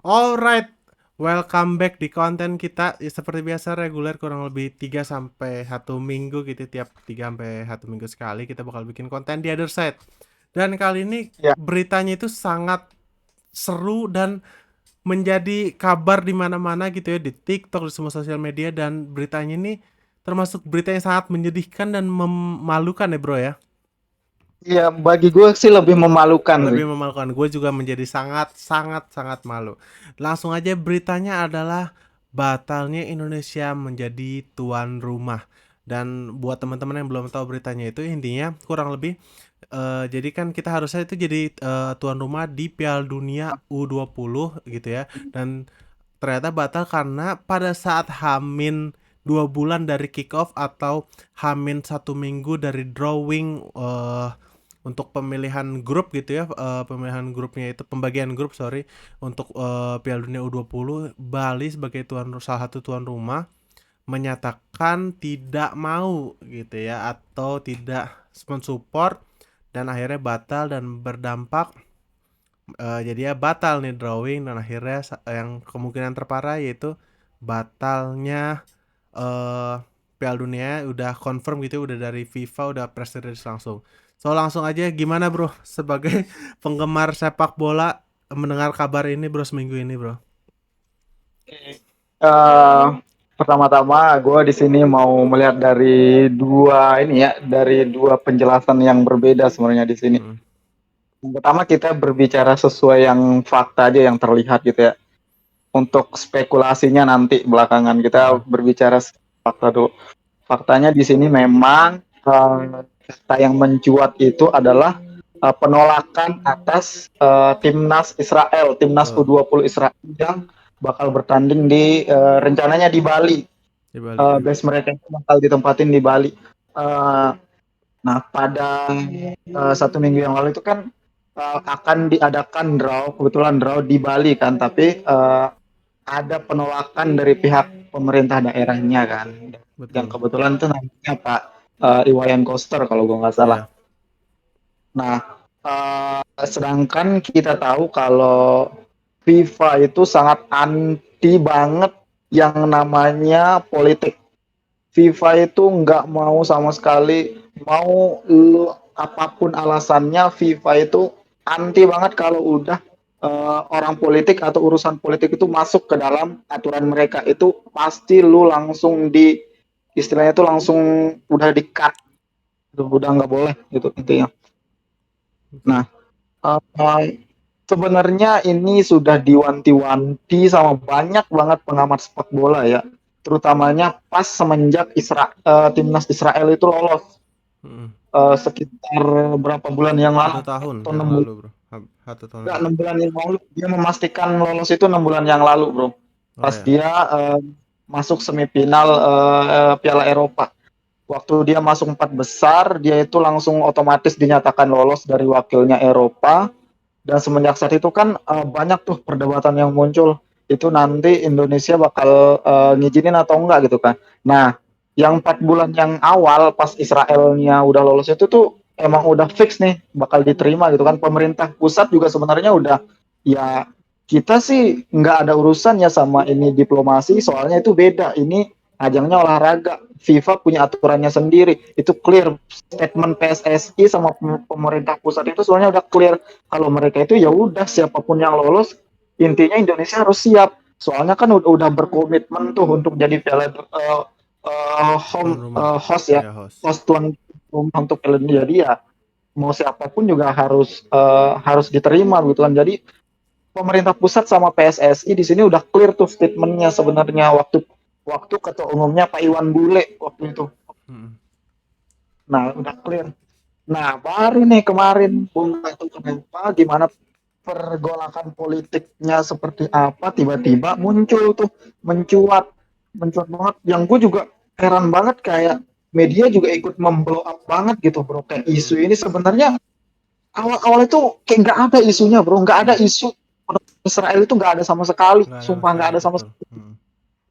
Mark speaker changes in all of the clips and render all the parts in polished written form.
Speaker 1: Alright, welcome back di konten kita. Ya, seperti biasa reguler kurang lebih 3 sampai 1 minggu gitu. Tiap 3 sampai 1 minggu sekali kita bakal bikin konten di other side. Dan kali ini
Speaker 2: Ya,
Speaker 1: beritanya itu sangat seru dan menjadi kabar di mana-mana gitu ya, di TikTok, di semua sosial media. Dan beritanya ini termasuk berita yang sangat menyedihkan dan memalukan ya bro ya.
Speaker 2: iya bagi gue sih lebih memalukan sih.
Speaker 1: Lebih memalukan. Gue juga menjadi sangat sangat sangat malu. Langsung aja beritanya adalah batalnya Indonesia menjadi tuan rumah. Dan buat teman-teman yang belum tahu beritanya itu intinya kurang lebih jadi kan kita harusnya itu jadi tuan rumah di Piala Dunia U20 gitu ya. Dan ternyata batal karena pada saat Hamin 2 bulan dari kick off atau Hamin 1 minggu dari drawing untuk pemilihan grup gitu ya, pemilihan grupnya itu pembagian grup sorry untuk Piala Dunia U20, Bali sebagai salah satu tuan rumah menyatakan tidak mau gitu ya atau tidak mensupport dan akhirnya batal dan berdampak jadi ya batal nih drawing dan akhirnya yang kemungkinan terparah yaitu batalnya eh Piala Dunia udah confirm gitu udah dari FIFA udah press release langsung. So langsung aja gimana bro sebagai penggemar sepak bola mendengar kabar ini bro seminggu ini bro.
Speaker 2: Eh Pertama-tama gue di sini mau melihat dari dua penjelasan yang berbeda sebenarnya di sini.
Speaker 1: Hmm.
Speaker 2: Yang pertama kita berbicara sesuai yang fakta aja yang terlihat gitu ya. Untuk spekulasinya nanti belakangan kita
Speaker 1: Hmm.
Speaker 2: berbicara fakta dulu. Faktanya di sini memang fakta yang mencuat itu adalah penolakan atas timnas
Speaker 1: Betul.
Speaker 2: U20 Israel yang bakal bertanding rencananya di Bali.
Speaker 1: Di Bali ya.
Speaker 2: Base mereka itu bakal ditempatin di Bali. Uh, nah, pada 1 minggu yang lalu itu kan akan diadakan kebetulan draw di Bali kan, tapi ada penolakan dari pihak pemerintah daerahnya kan, yang
Speaker 1: Betul.
Speaker 2: kebetulan itu namanya Pak Iwayan Koster kalau gue nggak salah.
Speaker 1: Ya.
Speaker 2: Nah, sedangkan kita tahu kalau FIFA itu sangat anti banget yang namanya politik. FIFA itu nggak mau sama sekali, mau apapun alasannya, FIFA itu anti banget kalau udah orang politik atau urusan politik itu masuk ke dalam aturan mereka. Itu pasti lu langsung istilahnya itu langsung udah di-cut, udah nggak boleh gitu intinya. Nah,
Speaker 1: Betul.
Speaker 2: uh, sebenarnya ini sudah diwanti-wanti sama banyak banget pengamat sepak bola ya, terutamanya pas semenjak timnas Israel itu lolos
Speaker 1: Hmm.
Speaker 2: sekitar berapa bulan yang
Speaker 1: Satu
Speaker 2: lalu
Speaker 1: tahun
Speaker 2: atau
Speaker 1: yang
Speaker 2: 6 bulan,
Speaker 1: lalu bro. 1 tahun
Speaker 2: enggak,
Speaker 1: lebih.
Speaker 2: 6 bulan yang lalu dia memastikan lolos itu 6 bulan yang lalu bro,
Speaker 1: Oh
Speaker 2: pas
Speaker 1: ya.
Speaker 2: dia masuk semifinal Piala Eropa. Waktu dia masuk 4 besar, dia itu langsung otomatis dinyatakan lolos dari wakilnya Eropa. Dan semenjak saat itu kan banyak tuh perdebatan yang muncul. Itu nanti Indonesia bakal ngizinin atau enggak gitu kan. Nah, yang 4 bulan yang awal pas Israelnya udah lolos itu tuh emang udah fix nih bakal diterima gitu kan. Pemerintah pusat juga sebenarnya udah, ya kita sih nggak ada urusan ya sama ini diplomasi, soalnya itu beda. Ini ajangnya olahraga. FIFA punya aturannya sendiri. Itu clear statement PSSI sama pemerintah pusat itu soalnya udah clear kalau mereka itu ya udah siapapun yang lolos, intinya Indonesia harus siap, soalnya kan udah berkomitmen tuh untuk jadi
Speaker 1: Tuan rumah.
Speaker 2: host ya,
Speaker 1: Ya host.
Speaker 2: host tuan rumah untuk Piala Dunia. Jadi ya mau siapapun juga harus diterima gitu kan. Jadi pemerintah pusat sama PSSI di sini udah clear tuh statementnya sebenarnya, waktu waktu ketua umumnya Pak Iwan Bule waktu itu.
Speaker 1: Hmm.
Speaker 2: Nah udah clear. Nah, baru nih kemarin Bung itu kenapa gimana pergolakan politiknya seperti apa, tiba-tiba muncul tuh, mencuat mencuat banget, yang gue juga heran banget, kayak media juga ikut memblow up banget gitu bro, kayak
Speaker 1: Hmm.
Speaker 2: isu ini sebenarnya awal-awal itu kayak nggak ada isunya bro, nggak ada
Speaker 1: Hmm.
Speaker 2: isu Israel itu, nggak ada sama sekali,
Speaker 1: Nggak ada
Speaker 2: sumpah nggak
Speaker 1: masalah
Speaker 2: ada sama
Speaker 1: betul.
Speaker 2: sekali.
Speaker 1: Hmm.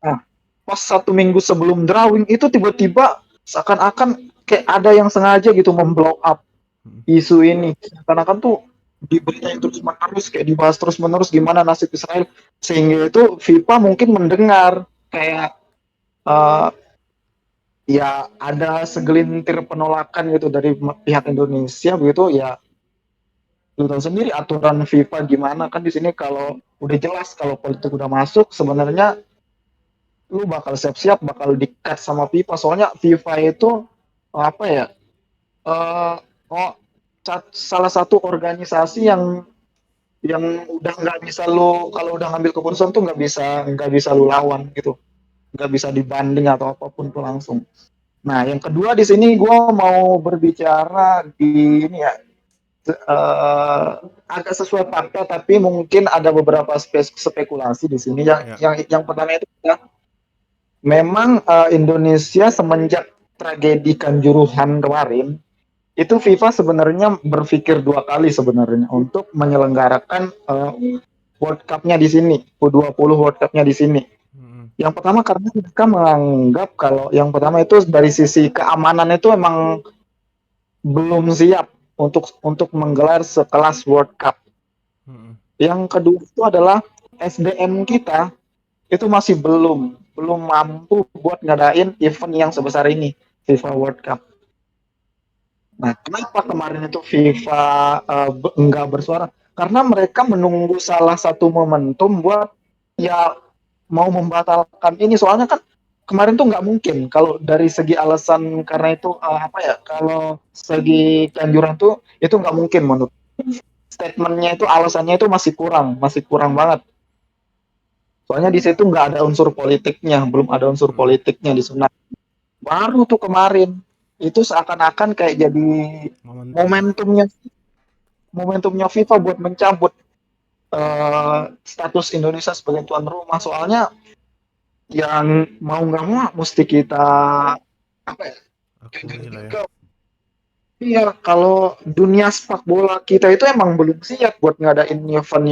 Speaker 2: Nah, pas 1 minggu sebelum drawing itu tiba-tiba seakan-akan kayak ada yang sengaja gitu memblow up
Speaker 1: Hmm.
Speaker 2: isu ini, seakan-akan tuh diberitain terus menerus, kayak dibahas terus menerus gimana nasib Israel, sehingga itu FIFA mungkin mendengar kayak uh, ya ada segelintir penolakan gitu dari pihak Indonesia begitu ya. Lu tahu sendiri aturan FIFA gimana kan di sini, kalau udah jelas kalau politik udah masuk sebenarnya lu bakal siap-siap bakal di-cut sama FIFA, soalnya FIFA itu apa ya, eh oh, salah satu organisasi yang udah nggak bisa lu, kalau udah ngambil keputusan tuh nggak bisa lu lawan gitu, nggak bisa dibanding atau apapun tuh langsung. Nah, yang kedua di sini gue mau berbicara di ini ya, eh, agak sesuai fakta tapi mungkin ada beberapa spekulasi di sini. Yang
Speaker 1: Ya.
Speaker 2: yang yang pertama itu ya, memang Indonesia semenjak tragedi Kanjuruhan kemarin itu FIFA sebenarnya berpikir dua kali sebenarnya untuk menyelenggarakan World Cup-nya di sini, U20 World Cup-nya di sini.
Speaker 1: Mm-mm.
Speaker 2: Yang pertama karena mereka menganggap kalau yang pertama itu dari sisi keamanan itu emang belum siap untuk menggelar sekelas World Cup.
Speaker 1: Mm-mm.
Speaker 2: Yang kedua itu adalah SDM kita itu masih belum mampu buat ngadain event yang sebesar ini, FIFA World Cup. Nah, kenapa kemarin itu FIFA enggak bersuara? Karena mereka menunggu salah satu momentum buat ya mau membatalkan ini. Soalnya kan kemarin tuh nggak mungkin kalau dari segi alasan, karena itu apa ya? Kalau segi keanjuran tuh itu nggak mungkin menurut statementnya, itu alasannya itu masih kurang banget. Soalnya di situ nggak ada unsur politiknya, belum ada unsur
Speaker 1: Mm-mm.
Speaker 2: politiknya di sana. Baru tuh kemarin itu seakan-akan kayak jadi
Speaker 1: Momentum.
Speaker 2: momentumnya momentumnya FIFA buat mencabut status Indonesia sebagai tuan rumah. Soalnya yang mau nggak mau mesti kita apa ya, jujur
Speaker 1: Akui lah ya.
Speaker 2: juga. Iya, kalau dunia sepak bola kita itu emang belum siap buat ngadain event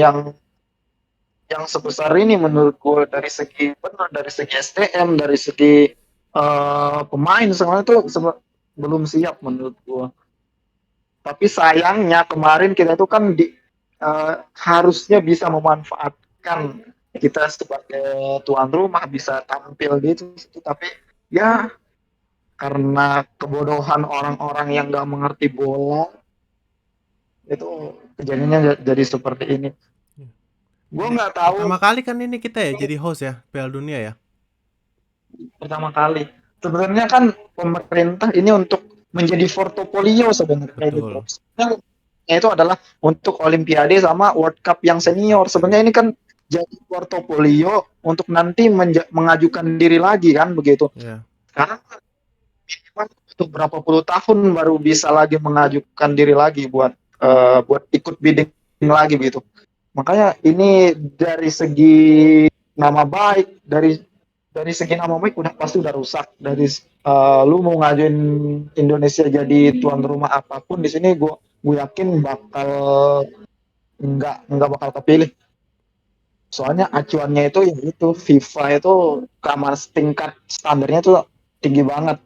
Speaker 2: yang sebesar ini menurut gue, dari segi benar, dari segi SDM, dari segi pemain semuanya itu belum siap menurut gue. Tapi sayangnya kemarin kita itu kan harusnya bisa memanfaatkan kita sebagai tuan rumah bisa tampil di situ, tapi ya karena kebodohan orang-orang yang nggak mengerti bola itu kejadiannya jadi seperti ini.
Speaker 1: Ya.
Speaker 2: Gue
Speaker 1: Ini
Speaker 2: nggak tahu
Speaker 1: pertama kali kan ini kita ya jadi host ya Piala Dunia ya.
Speaker 2: pertama kali. Sebenarnya kan pemerintah ini untuk menjadi portofolio sebenarnya ini, bro.
Speaker 1: Betul.
Speaker 2: Sebenarnya itu adalah untuk Olimpiade sama World Cup yang
Speaker 1: World Cup
Speaker 2: senior.
Speaker 1: ya.
Speaker 2: Sebenarnya ini kan jadi portofolio untuk nanti mengajukan diri lagi kan begitu.
Speaker 1: Ya.
Speaker 2: Sekarang minimal untuk berapa puluh tahun baru bisa lagi mengajukan diri lagi buat ikut bidding lagi begitu. Makanya ini dari segi nama baik, dari segi nama baik udah pasti udah rusak. Dari lu mau ngajuin Indonesia jadi tuan rumah apapun di sini, gue yakin bakal nggak bakal kepilih. Soalnya acuannya itu ya itu FIFA itu kamar tingkat standarnya tuh tinggi banget.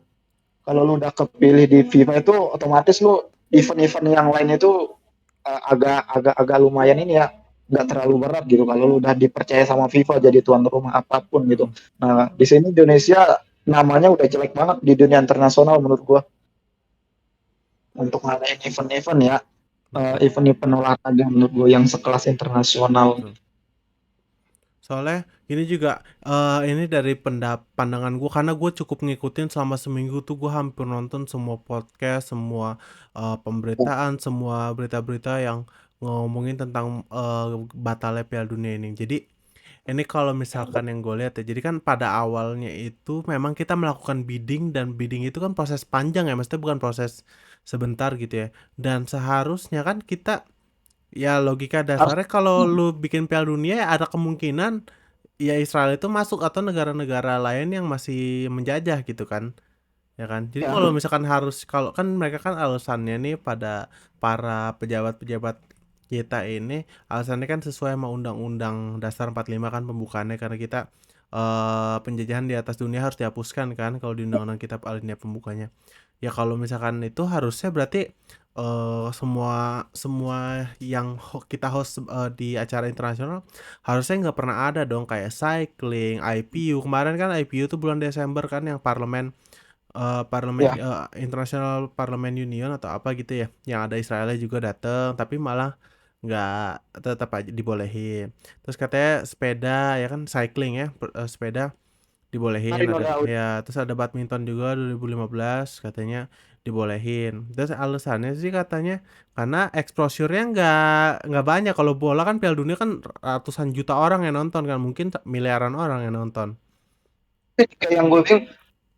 Speaker 2: Kalau lu udah kepilih di FIFA itu otomatis lu event-event yang lain itu agak lumayan ini ya, nggak terlalu berat gitu kalau lu udah dipercaya sama FIFA jadi tuan rumah apapun gitu.
Speaker 1: Mm-mm.
Speaker 2: Nah, di sini Indonesia namanya udah jelek banget di dunia internasional menurut gua untuk ngadain event-event ya,
Speaker 1: Betul.
Speaker 2: event-event olahraga menurut gua yang sekelas internasional.
Speaker 1: Betul. Soalnya ini juga ini dari pandangan gue karena gue cukup ngikutin selama seminggu tuh gue hampir nonton semua podcast, semua pemberitaan, semua berita-berita yang ngomongin tentang batalnya Piala Dunia ini. Jadi ini kalau misalkan yang gue lihat ya, jadi kan pada awalnya itu memang kita melakukan bidding dan bidding itu kan proses panjang ya, maksudnya bukan proses sebentar gitu ya. Dan seharusnya kan kita ya logika
Speaker 2: Harus
Speaker 1: dasarnya kalau lu bikin Piala Dunia ya ada kemungkinan ya Israel itu masuk atau negara-negara lain yang masih menjajah gitu kan. Ya kan? Jadi
Speaker 2: ya,
Speaker 1: kalau misalkan harus kalau kan mereka kan alasannya nih pada para pejabat-pejabat kita ini alasannya kan sesuai sama Undang-Undang Dasar 45 kan pembukaannya karena kita penjajahan di atas dunia harus dihapuskan kan kalau di undang-undang kita alinea pembukanya. Ya kalau misalkan itu harusnya berarti semua semua yang kita host di acara internasional harusnya nggak pernah ada dong, kayak cycling, IPU kemarin kan. IPU tuh bulan Desember kan, yang parlemen parlemen
Speaker 2: Ya,
Speaker 1: International Parliament Union atau apa gitu ya, yang ada Israelnya juga datang, tapi malah nggak, tetap aja dibolehin. Terus katanya sepeda ya kan, cycling ya, sepeda dibolehin,
Speaker 2: Marino
Speaker 1: ada
Speaker 2: Daud.
Speaker 1: ya, terus ada badminton juga 2015 katanya dibolehin. Terus alasannya sih katanya karena exposure-nya nggak banyak. Kalau bola kan Piala Dunia kan ratusan juta orang yang nonton kan, mungkin miliaran orang yang nonton.
Speaker 2: Kayak yang gue bilang,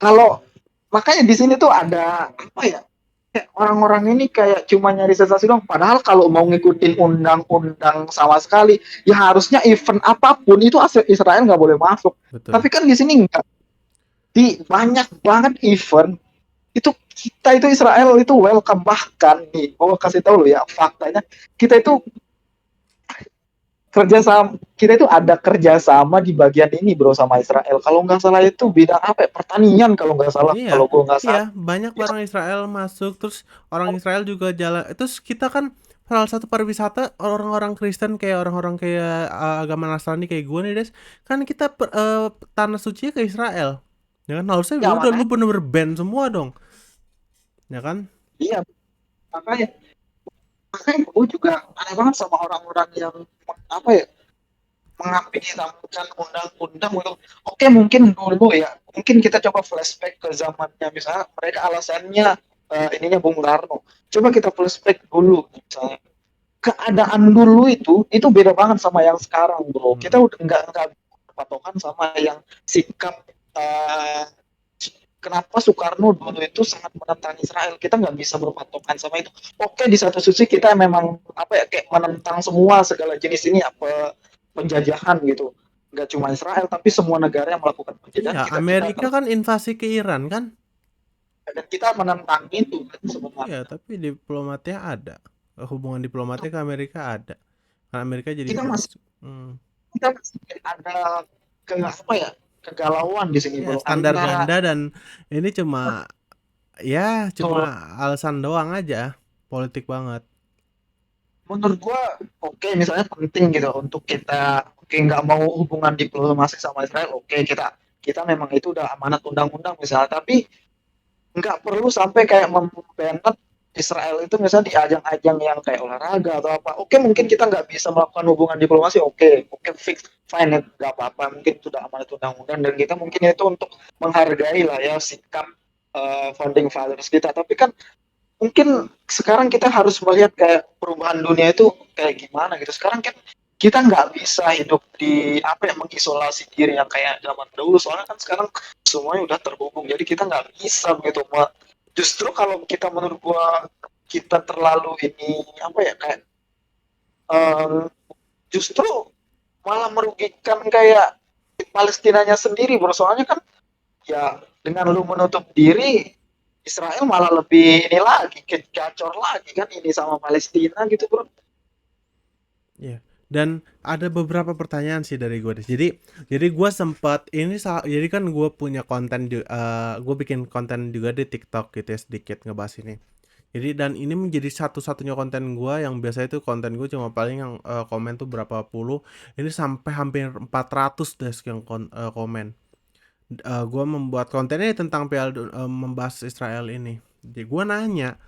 Speaker 2: kalau makanya di sini tuh ada apa ya? Kayak orang-orang ini kayak cuma nyari sensasi doang. Padahal kalau mau ngikutin undang-undang sama sekali, ya harusnya event apapun itu Israel nggak boleh masuk. Tapi
Speaker 1: Betul.
Speaker 2: kan di sini nggak. Di banyak banget event itu kita itu Israel itu welcome, bahkan nih gue kasih tahu lo ya faktanya, kita itu kerjasama, kita itu ada kerjasama di bagian ini bro sama Israel. Kalau nggak salah itu bidang apa ya? Pertanian kalau nggak salah,
Speaker 1: Iya,
Speaker 2: kalau gue nggak
Speaker 1: iya,
Speaker 2: salah.
Speaker 1: banyak
Speaker 2: Ya,
Speaker 1: barang Israel masuk, terus orang Israel juga jalan. Terus kita kan salah satu pariwisata orang-orang Kristen, kayak orang-orang kayak agama Nasrani kayak gue nih, Des. Kan kita tanah suci ke Israel. Ya kan, harusnya ya
Speaker 2: ya
Speaker 1: udah lu
Speaker 2: makanya,
Speaker 1: bener-bener ban semua dong. Ya kan?
Speaker 2: iya makanya makanya gue juga aneh banget sama orang-orang yang apa ya, mengapikan undang-undang untuk, oke mungkin dulu ya, mungkin kita coba flashback ke zamannya misalnya mereka alasannya ininya Bung Karno, coba kita flashback dulu misalnya keadaan dulu itu beda banget sama yang sekarang bro. Kita
Speaker 1: Mm-mm.
Speaker 2: udah nggak patokan sama yang sikap uh, kenapa Soekarno dulu itu sangat menentang Israel, kita nggak bisa berpatokan sama itu. Oke, di satu sisi kita memang apa ya, kayak menentang semua segala jenis ini apa penjajahan gitu, nggak cuma Israel tapi semua negara yang melakukan penjajahan
Speaker 1: Iya,
Speaker 2: kita
Speaker 1: Amerika kan invasi ke Iran kan?
Speaker 2: dan kita menentang itu kan
Speaker 1: Iya,
Speaker 2: sebenarnya.
Speaker 1: tapi diplomatnya ada. Hubungan diplomatnya ke Amerika ada. Karena Amerika jadi
Speaker 2: kita masih
Speaker 1: host. Hmm.
Speaker 2: kita masih ada ke apa ya, kegalauan di sini
Speaker 1: Ya,
Speaker 2: bro
Speaker 1: standar
Speaker 2: antara,
Speaker 1: ganda, dan ini cuma, ya cuma
Speaker 2: tuh,
Speaker 1: alasan doang aja, politik banget.
Speaker 2: menurut gua oke misalnya penting gitu untuk kita, oke nggak mau hubungan diplomasi sama Israel, oke kita kita memang itu udah amanat undang-undang misalnya, tapi nggak perlu sampai kayak membanet Israel itu misalnya di ajang-ajang yang kayak olahraga atau apa. Oke mungkin kita nggak bisa melakukan hubungan diplomasi, oke fix fine, nggak apa-apa, mungkin itu udah amanat undang-undang dan kita mungkin itu untuk menghargai lah ya sikap founding fathers kita. Tapi kan mungkin sekarang kita harus melihat kayak perubahan dunia itu kayak gimana gitu. Sekarang kan kita nggak bisa hidup di apa yang mengisolasi diri yang kayak zaman dahulu. Soalnya kan sekarang semuanya udah terhubung. Jadi kita nggak bisa begitu. Justru kalau kita menurut gua kita terlalu ini apa ya kayak eh, justru malah merugikan kayak Palestinanya sendiri bro. Soalnya kan ya dengan lu menutup diri Israel malah lebih ini lagi gacor lagi kan ini sama Palestina gitu bro.
Speaker 1: Iya. Dan ada beberapa pertanyaan sih dari gue deh. Jadi gue sempat ini, jadi kan gue punya konten, gue bikin konten juga di TikTok gitu ya, sedikit ngebahas ini. Jadi dan ini menjadi satu-satunya konten gue yang biasa itu konten gue cuma paling yang komen tuh berapa puluh. Ini sampai hampir 400 deh yang komen. Gue membuat kontennya tentang membahas Israel ini. Jadi gue nanya,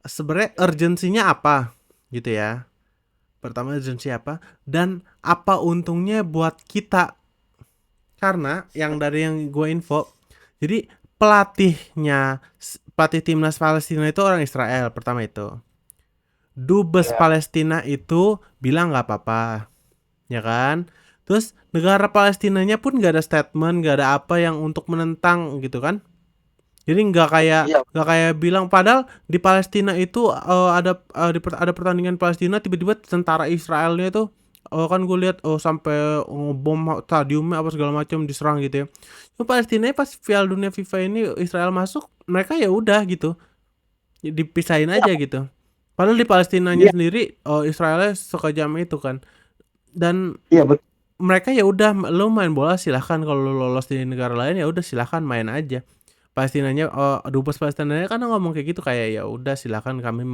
Speaker 1: sebenarnya urgensinya apa gitu ya. Pertama, urgensi apa dan apa untungnya buat kita. Karena yang dari yang gue info, jadi pelatih timnas Palestina itu orang Israel pertama itu. Dubes
Speaker 2: Ya,
Speaker 1: Palestina itu bilang nggak apa-apa, ya kan? Terus negara Palestinanya pun nggak ada statement, nggak ada apa yang untuk menentang gitu kan? Jadi
Speaker 2: iya,
Speaker 1: nggak kayak bilang, padahal di Palestina itu ada pertandingan Palestina, tiba-tiba tentara Israelnya itu, kan gue lihat sampai ngebom stadiumnya apa segala macam, diserang gitu ya. Cuma Palestina pas Piala Dunia FIFA ini Israel masuk, mereka ya udah gitu, dipisahin
Speaker 2: iya,
Speaker 1: aja gitu. Padahal di Palestinanya
Speaker 2: iya,
Speaker 1: sendiri, Israelnya sekejam itu kan. Dan
Speaker 2: iya betul.
Speaker 1: mereka ya udah, lo main bola silahkan, kalau lo lolos di negara lain ya udah silahkan main aja. Palestinanya, dubes Palestinanya kan ngomong kayak gitu, kayak ya udah silakan kami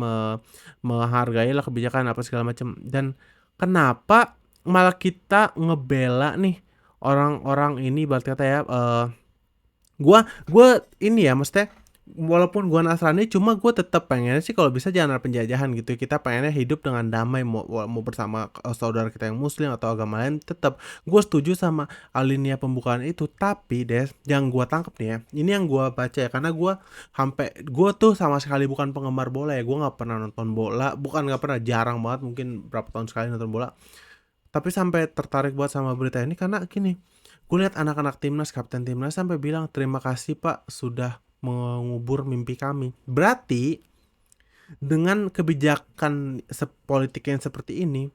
Speaker 1: menghargailah kebijakan apa segala macam. Dan kenapa malah kita ngebela nih orang-orang ini, ibarat kata ya, gua ini ya, maksudnya walaupun gua Nasrani, cuma gua tetap pengennya sih kalau bisa jangan ada penjajahan gitu. Kita pengennya hidup dengan damai, mau bersama saudara kita yang muslim atau agama lain. Tetap gua setuju sama alinea pembukaan itu, tapi Des, yang gua tangkep nih ya, ini yang gua baca ya, karena gua tuh sama sekali bukan penggemar bola ya. Gua nggak pernah nonton bola, bukan nggak pernah, jarang banget, mungkin berapa tahun sekali nonton bola. Tapi sampai tertarik buat sama berita ini karena gini, gue lihat anak-anak timnas, kapten timnas sampai bilang terima kasih Pak sudah mengubur mimpi kami. Berarti dengan kebijakan politik yang seperti ini,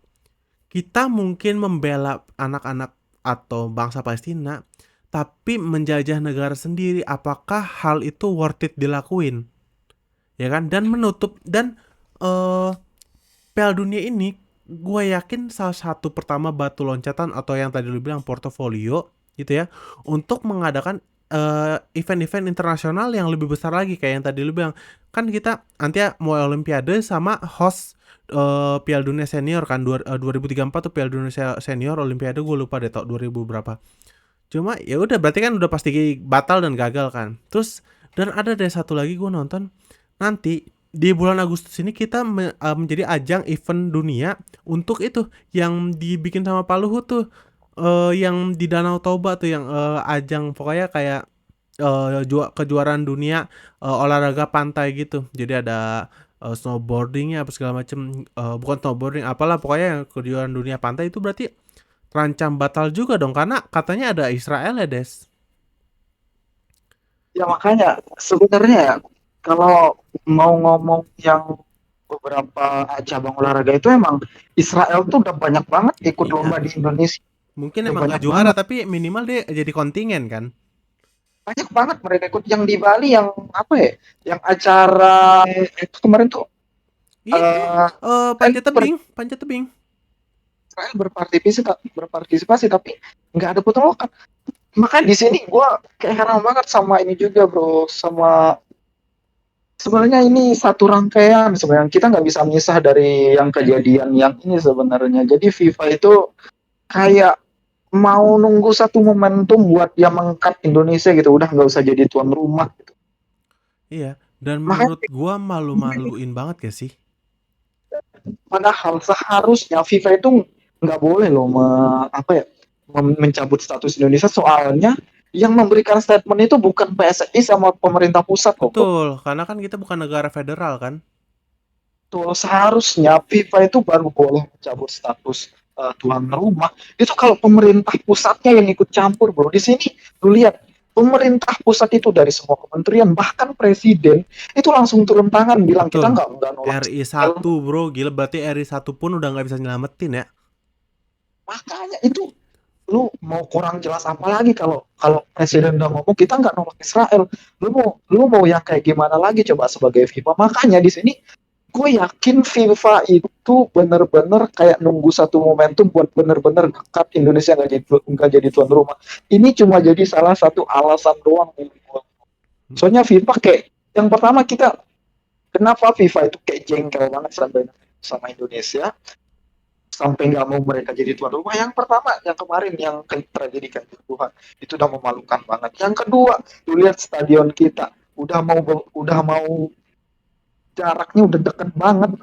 Speaker 1: kita mungkin membela anak-anak atau bangsa Palestina, tapi menjajah negara sendiri. Apakah hal itu worth it dilakuin? Ya kan? Dan menutup dan eh Piala Dunia ini gue yakin salah satu pertama batu loncatan atau yang tadi lu bilang portofolio gitu ya, untuk mengadakan event-event internasional yang lebih besar lagi kayak yang tadi lu bilang. Kan kita nanti ya mau olimpiade sama host Piala Dunia Senior kan, 2034 tuh Piala Dunia Senior, olimpiade gue lupa deh tahun 2000 berapa. Cuma ya udah berarti kan udah pasti batal dan gagal kan. Terus dan ada deh satu lagi gue nonton nanti di bulan Agustus ini kita menjadi ajang event dunia untuk itu yang dibikin sama Pak Luhut tuh, yang di Danau Toba tuh, yang ajang pokoknya kayak kejuaraan dunia olahraga pantai gitu. Jadi ada snowboardingnya apa segala macem, bukan snowboarding apalah pokoknya yang kejuaraan dunia pantai itu berarti terancam batal juga dong karena katanya ada Israel ya Des.
Speaker 2: Ya makanya sebenarnya ya, kalau mau ngomong yang beberapa cabang olahraga itu emang Israel tuh udah banyak banget ikut
Speaker 1: Iya,
Speaker 2: lomba di Indonesia,
Speaker 1: mungkin
Speaker 2: udah
Speaker 1: emang
Speaker 2: banyak
Speaker 1: gak juara
Speaker 2: banget,
Speaker 1: tapi minimal dia jadi kontingen kan.
Speaker 2: banyak banget mereka ikut yang di Bali yang apa ya, yang acara itu kemarin tuh
Speaker 1: Itu
Speaker 2: Israel,
Speaker 1: panjat tebing.
Speaker 2: Israel berpartisipasi tapi nggak ada penolakan. Makanya di sini gue kayak heran banget sama ini juga bro, sama sebenarnya ini satu rangkaian sebenarnya, kita nggak bisa misah dari yang kejadian yang ini sebenarnya. Jadi FIFA itu kayak mau nunggu satu momentum buat dia mengangkat Indonesia gitu, udah nggak usah jadi tuan rumah gitu.
Speaker 1: Iya, dan
Speaker 2: Makanya
Speaker 1: menurut gua malu-maluin banget gak sih?
Speaker 2: padahal seharusnya FIFA itu nggak boleh loh apa ya, mencabut status Indonesia, soalnya yang memberikan statement itu bukan PSSI sama pemerintah pusat kok bro.
Speaker 1: Betul, karena kan kita bukan negara federal kan.
Speaker 2: Tuh, seharusnya FIFA itu baru boleh mencabut status tuan rumah itu kalau pemerintah pusatnya yang ikut campur bro. Di sini lu lihat, pemerintah pusat itu dari semua kementerian bahkan presiden itu langsung turun tangan bilang kita
Speaker 1: Betul.
Speaker 2: nggak nolak
Speaker 1: RI
Speaker 2: Israel.
Speaker 1: 1 bro, gila berarti RI 1 pun udah nggak bisa nyelamatin ya.
Speaker 2: Makanya itu lu mau kurang jelas apa lagi, kalau kalau presiden udah ngomong kita nggak nolak Israel, lu mau yang kayak gimana lagi coba sebagai FIFA. Makanya di sini gue yakin FIFA itu bener-bener kayak nunggu satu momentum buat bener-bener dekat Indonesia nggak jadi tuan rumah. Ini cuma jadi salah satu alasan doang. Soalnya FIFA kayak yang pertama, kita kenapa FIFA itu kayak jengkel banget sama Indonesia sampai nggak mau mereka jadi tuan rumah. Yang pertama yang kemarin yang tragedi Kanjuruhan itu udah memalukan banget. Yang kedua, lu lihat stadion kita udah mau jaraknya udah deket banget,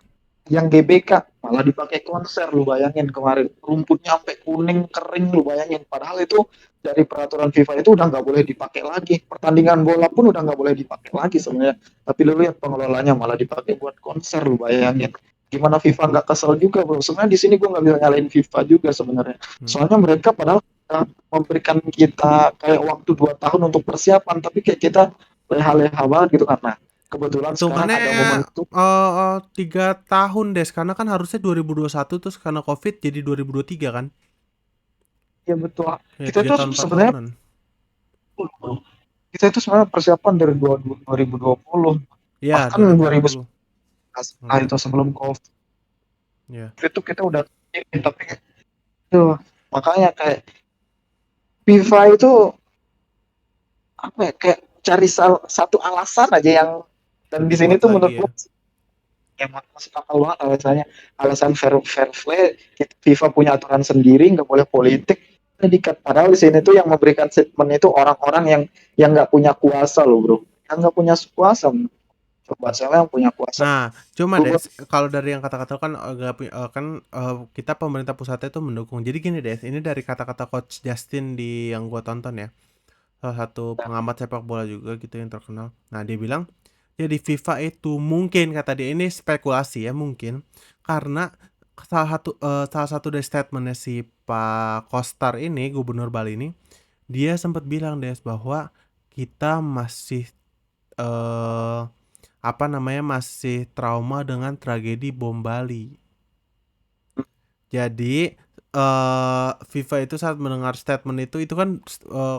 Speaker 2: yang GBK malah dipakai konser. Lu bayangin kemarin rumputnya sampai kuning kering, lu bayangin, padahal itu dari peraturan FIFA itu udah nggak boleh dipakai lagi, pertandingan bola pun udah nggak boleh dipakai lagi sebenarnya, tapi lu lihat pengelolanya malah dipakai buat konser. Lu bayangin gimana FIFA nggak kesel juga bro. Sebenarnya di sini gue nggak bisa nyalain FIFA juga sebenarnya,
Speaker 1: Hmm.
Speaker 2: soalnya mereka padahal memberikan kita kayak waktu 2 tahun untuk persiapan, tapi kayak kita leha-leha banget gitu, karena kebetulan sekarang
Speaker 1: Hitungannya
Speaker 2: ada momentum.
Speaker 1: 3 tahun Des, karena kan harusnya 2021 terus karena COVID jadi 2023 kan.
Speaker 2: Ya betul.
Speaker 1: Ya
Speaker 2: Kita
Speaker 1: 3
Speaker 2: itu
Speaker 1: tahun 4
Speaker 2: sebenarnya
Speaker 1: tahunan.
Speaker 2: kita itu sebenarnya persiapan dari 2020,
Speaker 1: Ya,
Speaker 2: bahkan
Speaker 1: 2020.
Speaker 2: 2019, nah
Speaker 1: Hmm.
Speaker 2: itu sebelum COVID
Speaker 1: Ya.
Speaker 2: itu kita udah ini, tapi itu makanya kayak FIFA itu apa ya, kayak cari satu alasan aja yang, dan di
Speaker 1: lebih
Speaker 2: sini
Speaker 1: kuat
Speaker 2: tuh
Speaker 1: lagi
Speaker 2: menurut
Speaker 1: ya.
Speaker 2: gue yang masuk akal banget alasannya, alasan fair play, FIFA punya aturan sendiri, nggak boleh politik. Dikat, padahal di sini tuh yang memberikan statement itu orang-orang yang nggak punya kuasa loh bro, yang nggak punya kuasa. Coba siapa yang punya kuasa?
Speaker 1: Nah, cuma
Speaker 2: Gue
Speaker 1: Des, kalau dari yang kata-kata kan kita pemerintah pusatnya itu mendukung. Jadi gini Des, ini dari kata-kata Coach Justin di yang gua tonton ya. Salah satu pengamat sepak bola juga gitu yang terkenal. Nah, dia bilang, jadi FIFA itu mungkin kata dia ini spekulasi ya mungkin karena salah satu dari statementnya si Pak Kostar ini Gubernur Bali ini dia sempat bilang Des bahwa kita masih eh apa namanya masih trauma dengan tragedi bom Bali. Jadi FIFA itu saat mendengar statement itu kan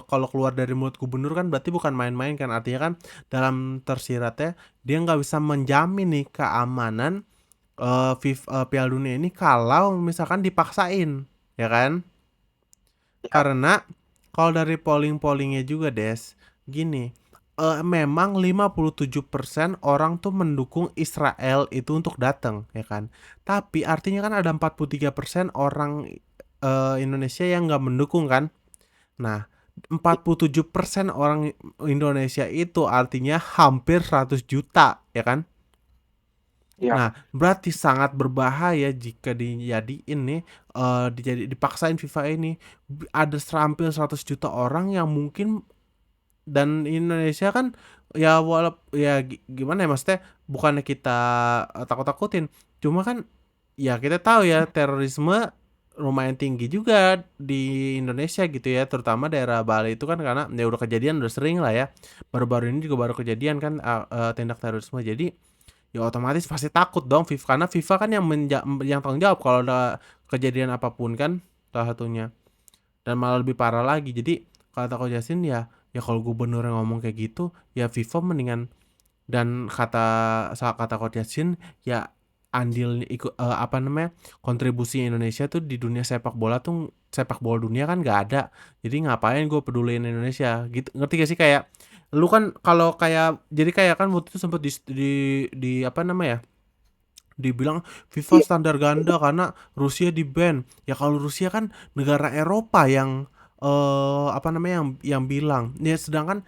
Speaker 1: kalau keluar dari mulut gubernur kan berarti bukan main-main kan, artinya kan dalam tersiratnya dia nggak bisa menjamin nih keamanan Piala Dunia ini kalau misalkan dipaksain, ya kan? Karena kalau dari polling-pollingnya juga Des, gini, memang 57% orang tuh mendukung Israel itu untuk datang, ya kan. Tapi artinya kan ada 43% orang Indonesia yang nggak mendukung kan. Nah, 47% orang Indonesia itu artinya hampir 100 juta, ya kan?
Speaker 2: ya
Speaker 1: Nah, berarti sangat berbahaya jika dijadiin nih dipaksain FIFA ini ada hampir 100 juta orang yang mungkin, dan Indonesia kan ya ya gimana ya maksudnya bukannya kita takut-takutin, cuma kan ya kita tahu ya terorisme lumayan tinggi juga di Indonesia gitu ya, terutama daerah Bali itu kan karena ya udah kejadian udah sering lah ya, baru-baru ini juga baru kejadian kan tindak terorisme. Jadi ya otomatis pasti takut dong FIFA, karena FIFA kan yang tanggung jawab kalau ada kejadian apapun kan, salah satunya. Dan malah lebih parah lagi. Jadi kata Coach Justin ya kalau gubernur yang ngomong kayak gitu ya FIFA mendingan, dan kata Coach Justin ya andil ikut apa namanya kontribusi Indonesia tuh di dunia sepak bola dunia kan nggak ada, jadi ngapain gue peduliin Indonesia gitu, ngerti gak sih? Kayak lu kan kalau kayak jadi kayak kan waktu itu sempat di apa namanya ya dibilang FIFA
Speaker 2: iya
Speaker 1: standar ganda karena Rusia di ban. Ya kalau Rusia kan negara Eropa yang apa namanya yang bilang. Ya sedangkan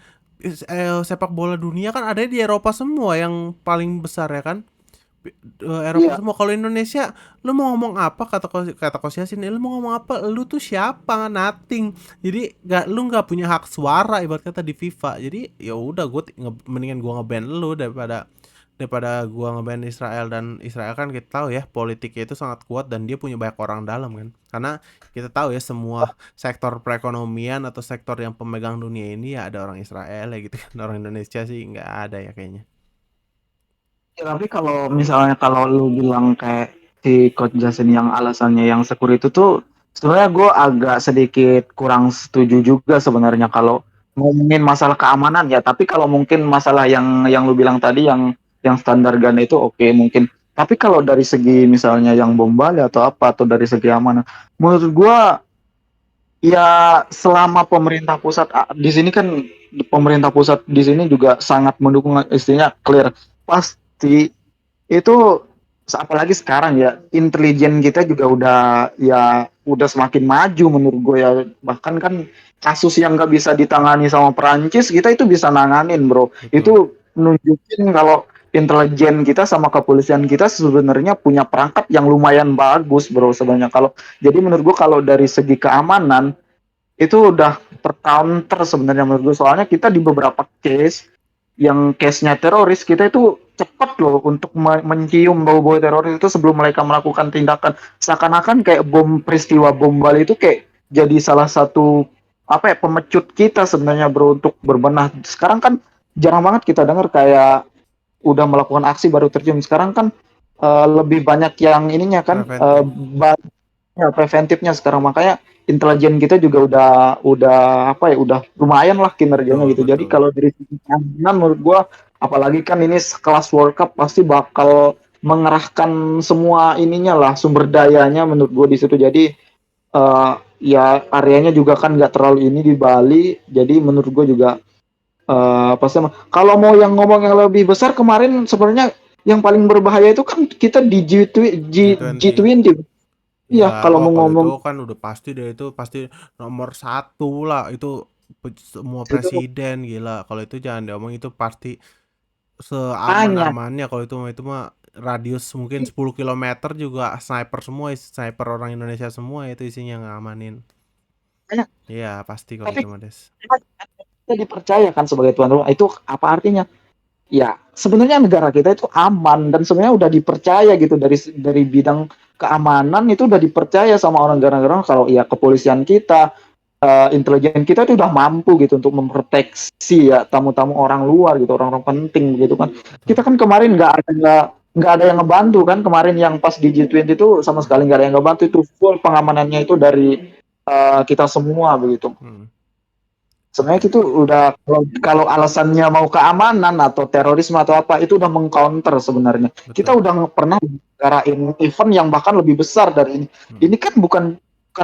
Speaker 1: sepak bola dunia kan ada di Eropa semua yang paling besar ya kan. Eropa
Speaker 2: iya
Speaker 1: semua. Kalau Indonesia lu mau ngomong apa, kata Coach Yasin, lu mau ngomong apa, lu tuh siapa, nothing. Jadi nggak punya hak suara ibarat kata di FIFA. Jadi ya udah mendingan gua ngeban lu daripada daripada gua ngeban Israel. Dan Israel kan kita tahu ya politiknya itu sangat kuat dan dia punya banyak orang dalam kan, karena kita tahu ya semua sektor perekonomian atau sektor yang pemegang dunia ini ya ada orang Israel ya gitu kan. Orang Indonesia sih nggak ada ya kayaknya.
Speaker 2: Ya, tapi kalau misalnya kalau lu bilang kayak si Coach Justin yang alasannya yang secure itu tuh sebenarnya gue agak sedikit kurang setuju juga sebenarnya kalau ngomongin masalah keamanan ya. Tapi kalau mungkin masalah yang lu bilang tadi yang standar gun itu oke, mungkin. Tapi kalau dari segi misalnya yang bom Bali atau apa atau dari segi amanah, menurut gue ya selama pemerintah pusat di sini kan pemerintah pusat di sini juga sangat mendukung, istrinya clear pasti itu, apalagi sekarang ya intelijen kita juga udah semakin maju menurut gue ya, bahkan kan kasus yang nggak bisa ditangani sama Perancis kita itu bisa nanganin bro.
Speaker 1: Betul.
Speaker 2: Itu nunjukin kalau intelijen kita sama kepolisian kita sebenarnya punya perangkat yang lumayan bagus bro sebenarnya. Kalau jadi menurut gue kalau dari segi keamanan itu udah tercounter sebenarnya menurut gue, soalnya kita di beberapa case yang case-nya teroris kita itu cepat loh untuk mencium bau-bau teroris itu sebelum mereka melakukan tindakan, seakan-akan kayak peristiwa bom Bali itu kayak jadi salah satu apa ya pemecut kita sebenarnya bro untuk berbenah. Sekarang kan jarang banget kita dengar kayak udah melakukan aksi baru tercium, sekarang kan lebih banyak yang ininya kan
Speaker 1: Preventif.
Speaker 2: ya, preventifnya sekarang, makanya intelijen kita juga udah apa ya udah lumayan lah kinerjanya
Speaker 1: Betul,
Speaker 2: gitu. Jadi
Speaker 1: betul.
Speaker 2: kalau dari sisi keamanan menurut gua apalagi kan ini kelas World Cup pasti bakal mengerahkan semua ininya lah sumber dayanya menurut gua di situ. Jadi ya areanya juga kan nggak terlalu ini di Bali, jadi menurut gua juga Apa sih namanya, kalau mau yang ngomong yang lebih besar kemarin sebenarnya yang paling berbahaya itu kan kita di
Speaker 1: G20.
Speaker 2: G20. Iya,
Speaker 1: Ya,
Speaker 2: kalau
Speaker 1: oh
Speaker 2: mau
Speaker 1: kalau itu
Speaker 2: ngomong
Speaker 1: kan udah pasti deh, itu pasti nomor satu lah itu, semua
Speaker 2: itu
Speaker 1: presiden gila. Kalau itu jangan diomong, itu pasti
Speaker 2: tanya.
Speaker 1: seaman-amannya. Kalau itu mah radius mungkin 10 kilometer juga sniper semua, sniper orang Indonesia semua itu isinya ngamanin.
Speaker 2: Tanya,
Speaker 1: Iya pasti kalau
Speaker 2: tapi
Speaker 1: itu mah Des.
Speaker 2: kita dipercayakan sebagai tuan rumah. Itu apa artinya? Ya, sebenarnya negara kita itu aman dan sebenarnya udah dipercaya gitu dari bidang keamanan itu udah dipercaya sama orang negara-negara kalau ya kepolisian kita, intelijen kita itu udah mampu gitu untuk memproteksi ya tamu-tamu orang luar gitu, orang-orang penting gitu kan.
Speaker 1: Betul.
Speaker 2: Kita kan kemarin nggak ada yang ngebantu kan kemarin yang pas di G20 itu sama sekali nggak ada yang ngebantu itu full pengamanannya itu dari kita semua begitu.
Speaker 1: Hmm.
Speaker 2: Sebenarnya
Speaker 1: Oke.
Speaker 2: itu udah kalau alasannya mau keamanan atau terorisme atau apa itu udah mengcounter sebenarnya. Kita
Speaker 1: Betul.
Speaker 2: udah pernah ngarain event yang bahkan lebih besar dari ini.
Speaker 1: Hmm.
Speaker 2: Ini kan bukan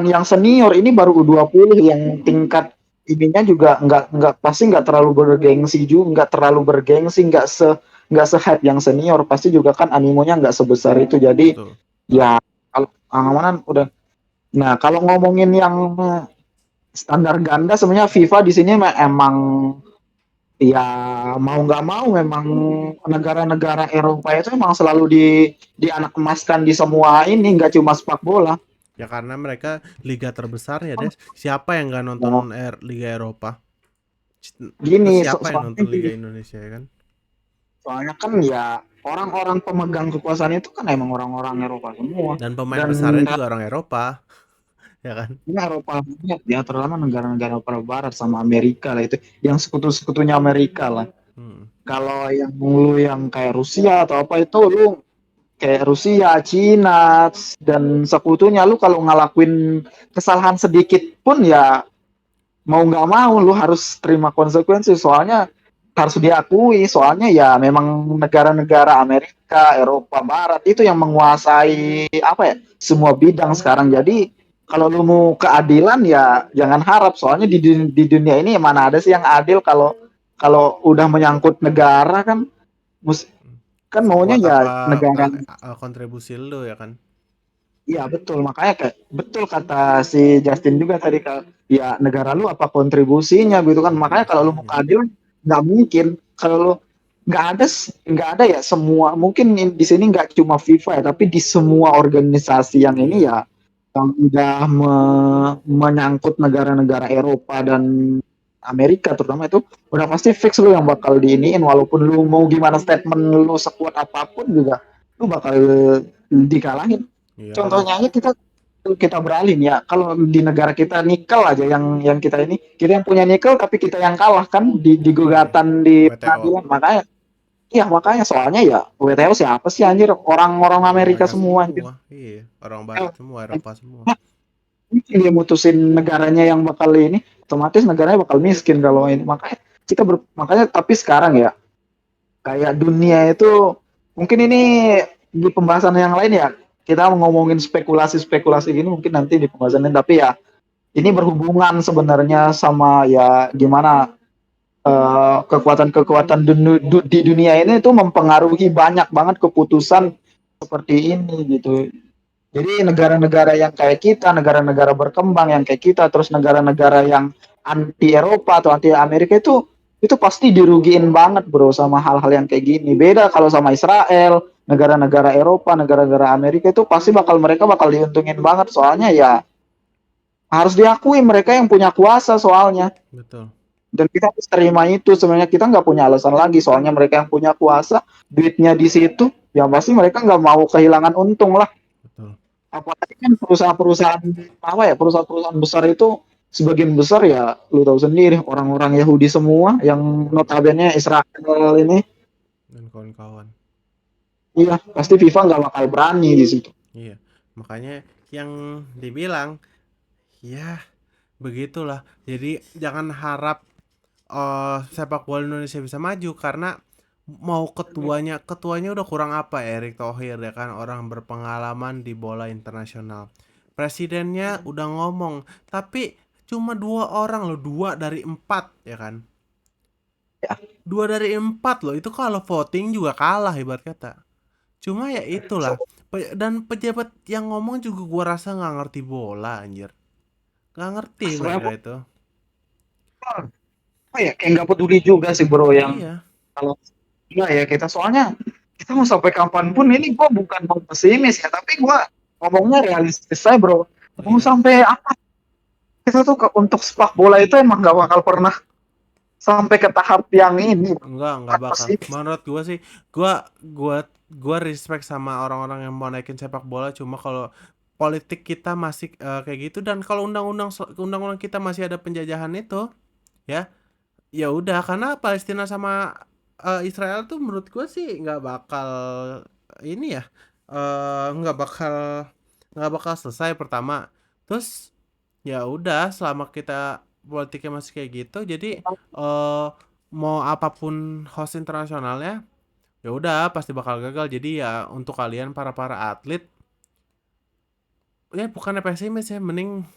Speaker 2: yang senior, ini baru U20 yang tingkat ininya juga nggak pasti nggak terlalu bergengsi juga, nggak terlalu bergengsi, nggak se hype yang senior, pasti juga kan animonya nggak sebesar itu. Jadi
Speaker 1: Betul.
Speaker 2: ya kalau keamanan udah. Nah kalau ngomongin yang standar ganda sebenarnya FIFA di sini emang ya mau nggak mau memang negara-negara Eropa itu emang selalu dianak emaskan di semua ini nggak cuma sepak bola.
Speaker 1: Ya karena mereka liga terbesar ya Des. Siapa yang nggak nonton
Speaker 2: Nah,
Speaker 1: Liga Eropa?
Speaker 2: gini
Speaker 1: Terus siapa yang
Speaker 2: soalnya
Speaker 1: nonton Liga
Speaker 2: gini,
Speaker 1: Indonesia ya kan?
Speaker 2: soalnya kan ya orang-orang pemegang kekuasaan itu kan emang orang-orang Eropa semua
Speaker 1: Dan pemain
Speaker 2: dan
Speaker 1: besarnya juga orang Eropa, ya kan?
Speaker 2: ini Eropa banget ya terutama negara-negara Eropa Barat sama Amerika lah itu yang sekutu-sekutunya Amerika lah.
Speaker 1: Hmm.
Speaker 2: Kalau yang lu yang kayak Rusia atau apa itu lu kayak Rusia, Cina, dan sekutunya lu kalau ngelakuin kesalahan sedikit pun ya mau nggak mau lu harus terima konsekuensi soalnya harus diakui soalnya ya memang negara-negara Amerika, Eropa Barat itu yang menguasai apa ya semua bidang sekarang jadi kalau lu mau keadilan ya jangan harap soalnya di dunia ini mana ada sih yang adil kalau kalau udah menyangkut negara kan kan maunya
Speaker 1: Sekuat
Speaker 2: ya
Speaker 1: apa
Speaker 2: negara.
Speaker 1: kontribusi lu ya kan?
Speaker 2: Iya betul, makanya kayak betul kata si Justin juga tadi kalau ya negara lu apa kontribusinya gitu kan. Makanya kalau lu mau
Speaker 1: Kontribusinya.
Speaker 2: keadilan nggak mungkin kalau lu nggak ada ya semua mungkin di sini nggak cuma FIFA ya tapi di semua organisasi yang ini
Speaker 1: Iya.
Speaker 2: ya yang udah menyangkut negara-negara Eropa dan Amerika terutama itu udah pasti fix lu yang bakal diiniin walaupun lu mau gimana statement lu sekuat apapun juga lu bakal dikalahin.
Speaker 1: Iyalah.
Speaker 2: Contohnya aja kita kita beralih ya. Kalau di negara kita nikel aja yang kita ini, kita yang punya nikel tapi kita yang kalah kan di
Speaker 1: Iya.
Speaker 2: gugatan di
Speaker 1: WTO.
Speaker 2: pengadilan. Makanya iya makanya soalnya ya WTO siapa sih anjir orang-orang
Speaker 1: Orang
Speaker 2: Amerika
Speaker 1: mereka
Speaker 2: semua anjir.
Speaker 1: semua. Iya, orang
Speaker 2: Eh,
Speaker 1: barat semua, Eropa semua.
Speaker 2: dia mutusin negaranya yang bakal ini otomatis negaranya bakal miskin kalau ini makanya makanya tapi sekarang ya kayak dunia itu mungkin ini di pembahasan yang lain ya kita ngomongin spekulasi-spekulasi gini mungkin nanti di pembahasan lain tapi ya ini berhubungan sebenarnya sama ya gimana kekuatan-kekuatan di dunia ini itu mempengaruhi banyak banget keputusan seperti ini gitu. Jadi negara-negara yang kayak kita, negara-negara berkembang yang kayak kita, terus negara-negara yang anti Eropa atau anti Amerika itu pasti dirugiin banget bro sama hal-hal yang kayak gini. Beda kalau sama Israel, negara-negara Eropa, negara-negara Amerika itu pasti mereka bakal diuntungin banget soalnya ya harus diakui mereka yang punya kuasa soalnya.
Speaker 1: Betul.
Speaker 2: Dan kita harus terima itu sebenarnya kita nggak punya alasan lagi soalnya mereka yang punya kuasa, duitnya di situ, ya pasti mereka nggak mau kehilangan untung lah
Speaker 1: Betul.
Speaker 2: apalagi kan perusahaan-perusahaan apa ya perusahaan-perusahaan besar itu sebagian besar ya lu tahu sendiri orang-orang Yahudi semua yang notabene Israel ini
Speaker 1: Dan kawan-kawan.
Speaker 2: iya pasti FIFA nggak bakal berani di situ.
Speaker 1: Iya. Makanya yang dibilang, ya begitulah. Jadi jangan harap sepak bola Indonesia bisa maju karena mau ketuanya udah kurang apa, Erick Thohir ya kan, orang berpengalaman di bola internasional. Presidennya udah ngomong, tapi cuma dua orang loh, dua dari empat ya kan.
Speaker 2: Ya,
Speaker 1: 2 dari 4 loh, itu kalau voting juga kalah ibarat kata. Cuma ya itulah, dan pejabat yang ngomong juga gua rasa nggak ngerti bola anjir. Nggak ngerti mereka
Speaker 2: sebenarnya
Speaker 1: itu.
Speaker 2: apa ya, kayak nggak peduli juga sih bro yang
Speaker 1: Iya,
Speaker 2: kalau enggak ya kita, soalnya kita mau sampai kapanpun ini, gue bukan mau pesimis ya, tapi gue ngomongnya realistis saya bro. Mau
Speaker 1: iya.
Speaker 2: sampai apa kita tuh untuk sepak bola itu emang nggak bakal pernah sampai ke tahap yang ini bro.
Speaker 1: Enggak
Speaker 2: Bukan
Speaker 1: bakal.
Speaker 2: pesimis.
Speaker 1: Menurut gua sih, gua respect sama orang-orang yang mau naikin sepak bola, cuma kalau politik kita masih kayak gitu, dan kalau undang-undang kita masih ada penjajahan itu, ya ya udah, karena Palestina sama Israel tuh menurut gua sih nggak bakal ini ya, nggak bakal selesai pertama. Terus ya udah, selama kita politiknya masih kayak gitu, jadi mau apapun host internasionalnya, ya udah pasti bakal gagal. Jadi ya untuk kalian para para atlet, ya bukannya pesimis ya, mending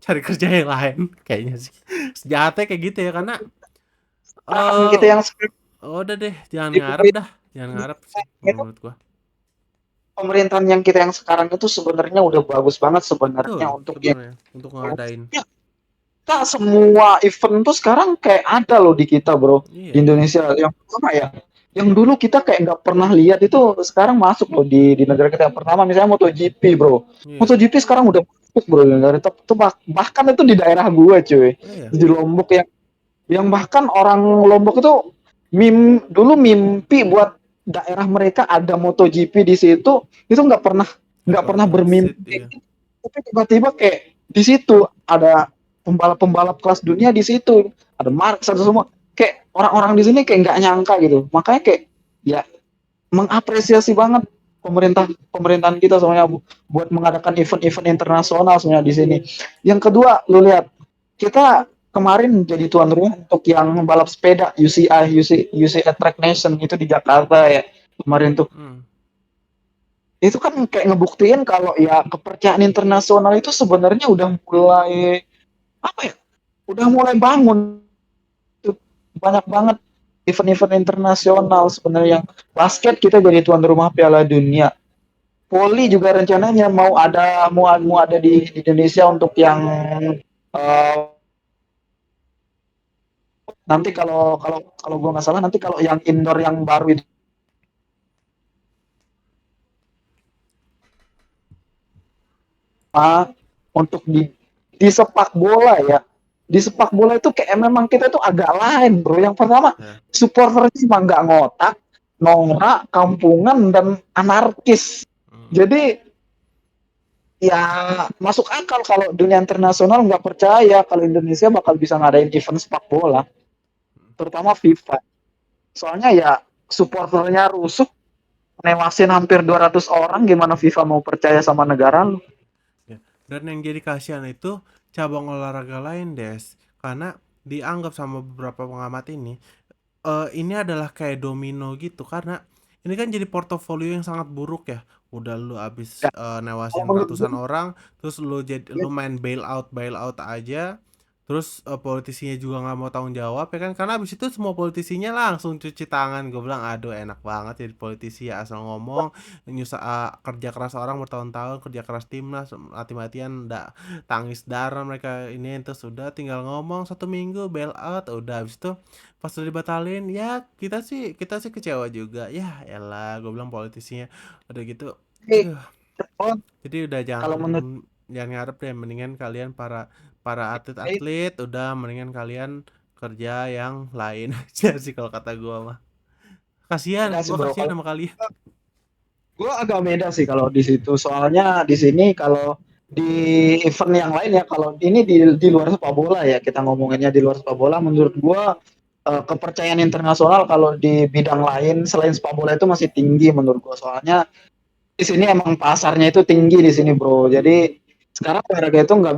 Speaker 1: cari kerja yang lain kayaknya sih. Sejahatnya kayak gitu ya, karena
Speaker 2: Tahan
Speaker 1: eh
Speaker 2: kita yang
Speaker 1: udah deh, jangan
Speaker 2: di
Speaker 1: ngarep dah, jangan ngarep sih
Speaker 2: itu,
Speaker 1: menurut gua.
Speaker 2: pemerintahan yang kita yang sekarang itu sebenarnya udah bagus banget
Speaker 1: Betul,
Speaker 2: sebenarnya untuk yang
Speaker 1: sebenarnya untuk ngadain.
Speaker 2: kita semua event tuh sekarang kayak ada loh di kita bro,
Speaker 1: Iya,
Speaker 2: di Indonesia. Yang pertama ya, yang dulu kita kayak nggak pernah lihat itu sekarang masuk loh di negara kita. Yang pertama misalnya MotoGP bro,
Speaker 1: iya,
Speaker 2: MotoGP sekarang udah masuk bro di negara itu. Bahkan itu di daerah gue cuy,
Speaker 1: iya,
Speaker 2: di Lombok, yang bahkan orang Lombok dulu mimpi buat daerah mereka ada MotoGP di situ, itu
Speaker 1: nggak
Speaker 2: nggak
Speaker 1: pernah
Speaker 2: pernah
Speaker 1: transit,
Speaker 2: bermimpi kayak
Speaker 1: iya,
Speaker 2: gitu. Tapi tiba-tiba kayak di situ ada pembalap-pembalap kelas dunia di situ, ada Mark satu semua, kayak orang-orang di sini kayak nggak nyangka gitu, makanya kayak ya mengapresiasi banget pemerintahan kita semuanya buat mengadakan event-event internasional semuanya di sini. Yang kedua, lu lihat kita kemarin jadi tuan rumah untuk yang balap sepeda UCI Track Nation itu di Jakarta ya kemarin tuh.
Speaker 1: hmm.
Speaker 2: Itu kan kayak ngebuktiin kalau ya kepercayaan internasional itu sebenarnya udah mulai apa ya? Udah mulai bangun tuh, banyak banget event-event internasional sebenarnya. Yang basket kita jadi tuan rumah Piala Dunia. Poli juga rencananya mau ada di Indonesia untuk yang uh, nanti kalau kalau kalau gue nggak salah, nanti kalau yang indoor yang baru itu untuk di sepak bola ya, di sepak bola itu kayak memang kita tuh agak lain bro. Yang pertama,
Speaker 1: Ya.
Speaker 2: supporternya emang nggak ngotak, norak, kampungan, dan anarkis.
Speaker 1: Hmm.
Speaker 2: Jadi ya masuk akal kalau dunia internasional nggak percaya kalau Indonesia bakal bisa ngadain event sepak bola, terutama FIFA. Soalnya ya supporternya rusuh, newasin hampir 200 orang, gimana FIFA mau percaya sama negara lu?
Speaker 1: Ya. Dan yang jadi kasihan itu cabang olahraga lain, Des. Karena dianggap sama beberapa pengamat ini adalah kayak domino gitu, karena ini kan jadi portofolio yang sangat buruk ya. Udah lu abis
Speaker 2: Ya, kalau
Speaker 1: newasin
Speaker 2: menurut
Speaker 1: ratusan
Speaker 2: gue,
Speaker 1: orang, terus
Speaker 2: ya,
Speaker 1: lu main bailout aja. Terus politisinya juga nggak mau tanggung jawab ya kan, karena abis itu semua politisinya langsung cuci tangan. Gue bilang aduh, enak banget jadi politisi ya, asal ngomong, kerja keras orang bertahun-tahun, kerja keras timnas mati-matian, ndak tangis darah mereka ini, terus sudah tinggal ngomong 1 minggu bail out, udah abis itu pas udah dibatalin ya, kita sih kecewa juga ya. Elah, gue bilang politisinya udah gitu, aduh. Jadi udah
Speaker 2: kalau
Speaker 1: jangan
Speaker 2: menurut
Speaker 1: jangan ngarep deh, mendingan kalian para para
Speaker 2: saya,
Speaker 1: atlet-atlet, udah mendingan kalian kerja yang lain aja sih kalau kata gua mah. Kasihan,
Speaker 2: beda sih
Speaker 1: gua
Speaker 2: bro.
Speaker 1: kasihan
Speaker 2: Kalau
Speaker 1: sama kalian.
Speaker 2: gue agak beda sih kalau di situ. Soalnya di sini kalau di event yang lain ya, kalau ini di luar sepak bola ya, kita ngomonginnya di luar sepak bola. Menurut gue kepercayaan internasional kalau di bidang lain selain sepak bola itu masih tinggi menurut gue. Soalnya di sini emang pasarnya itu tinggi di sini bro. Jadi sekarang olahraga itu nggak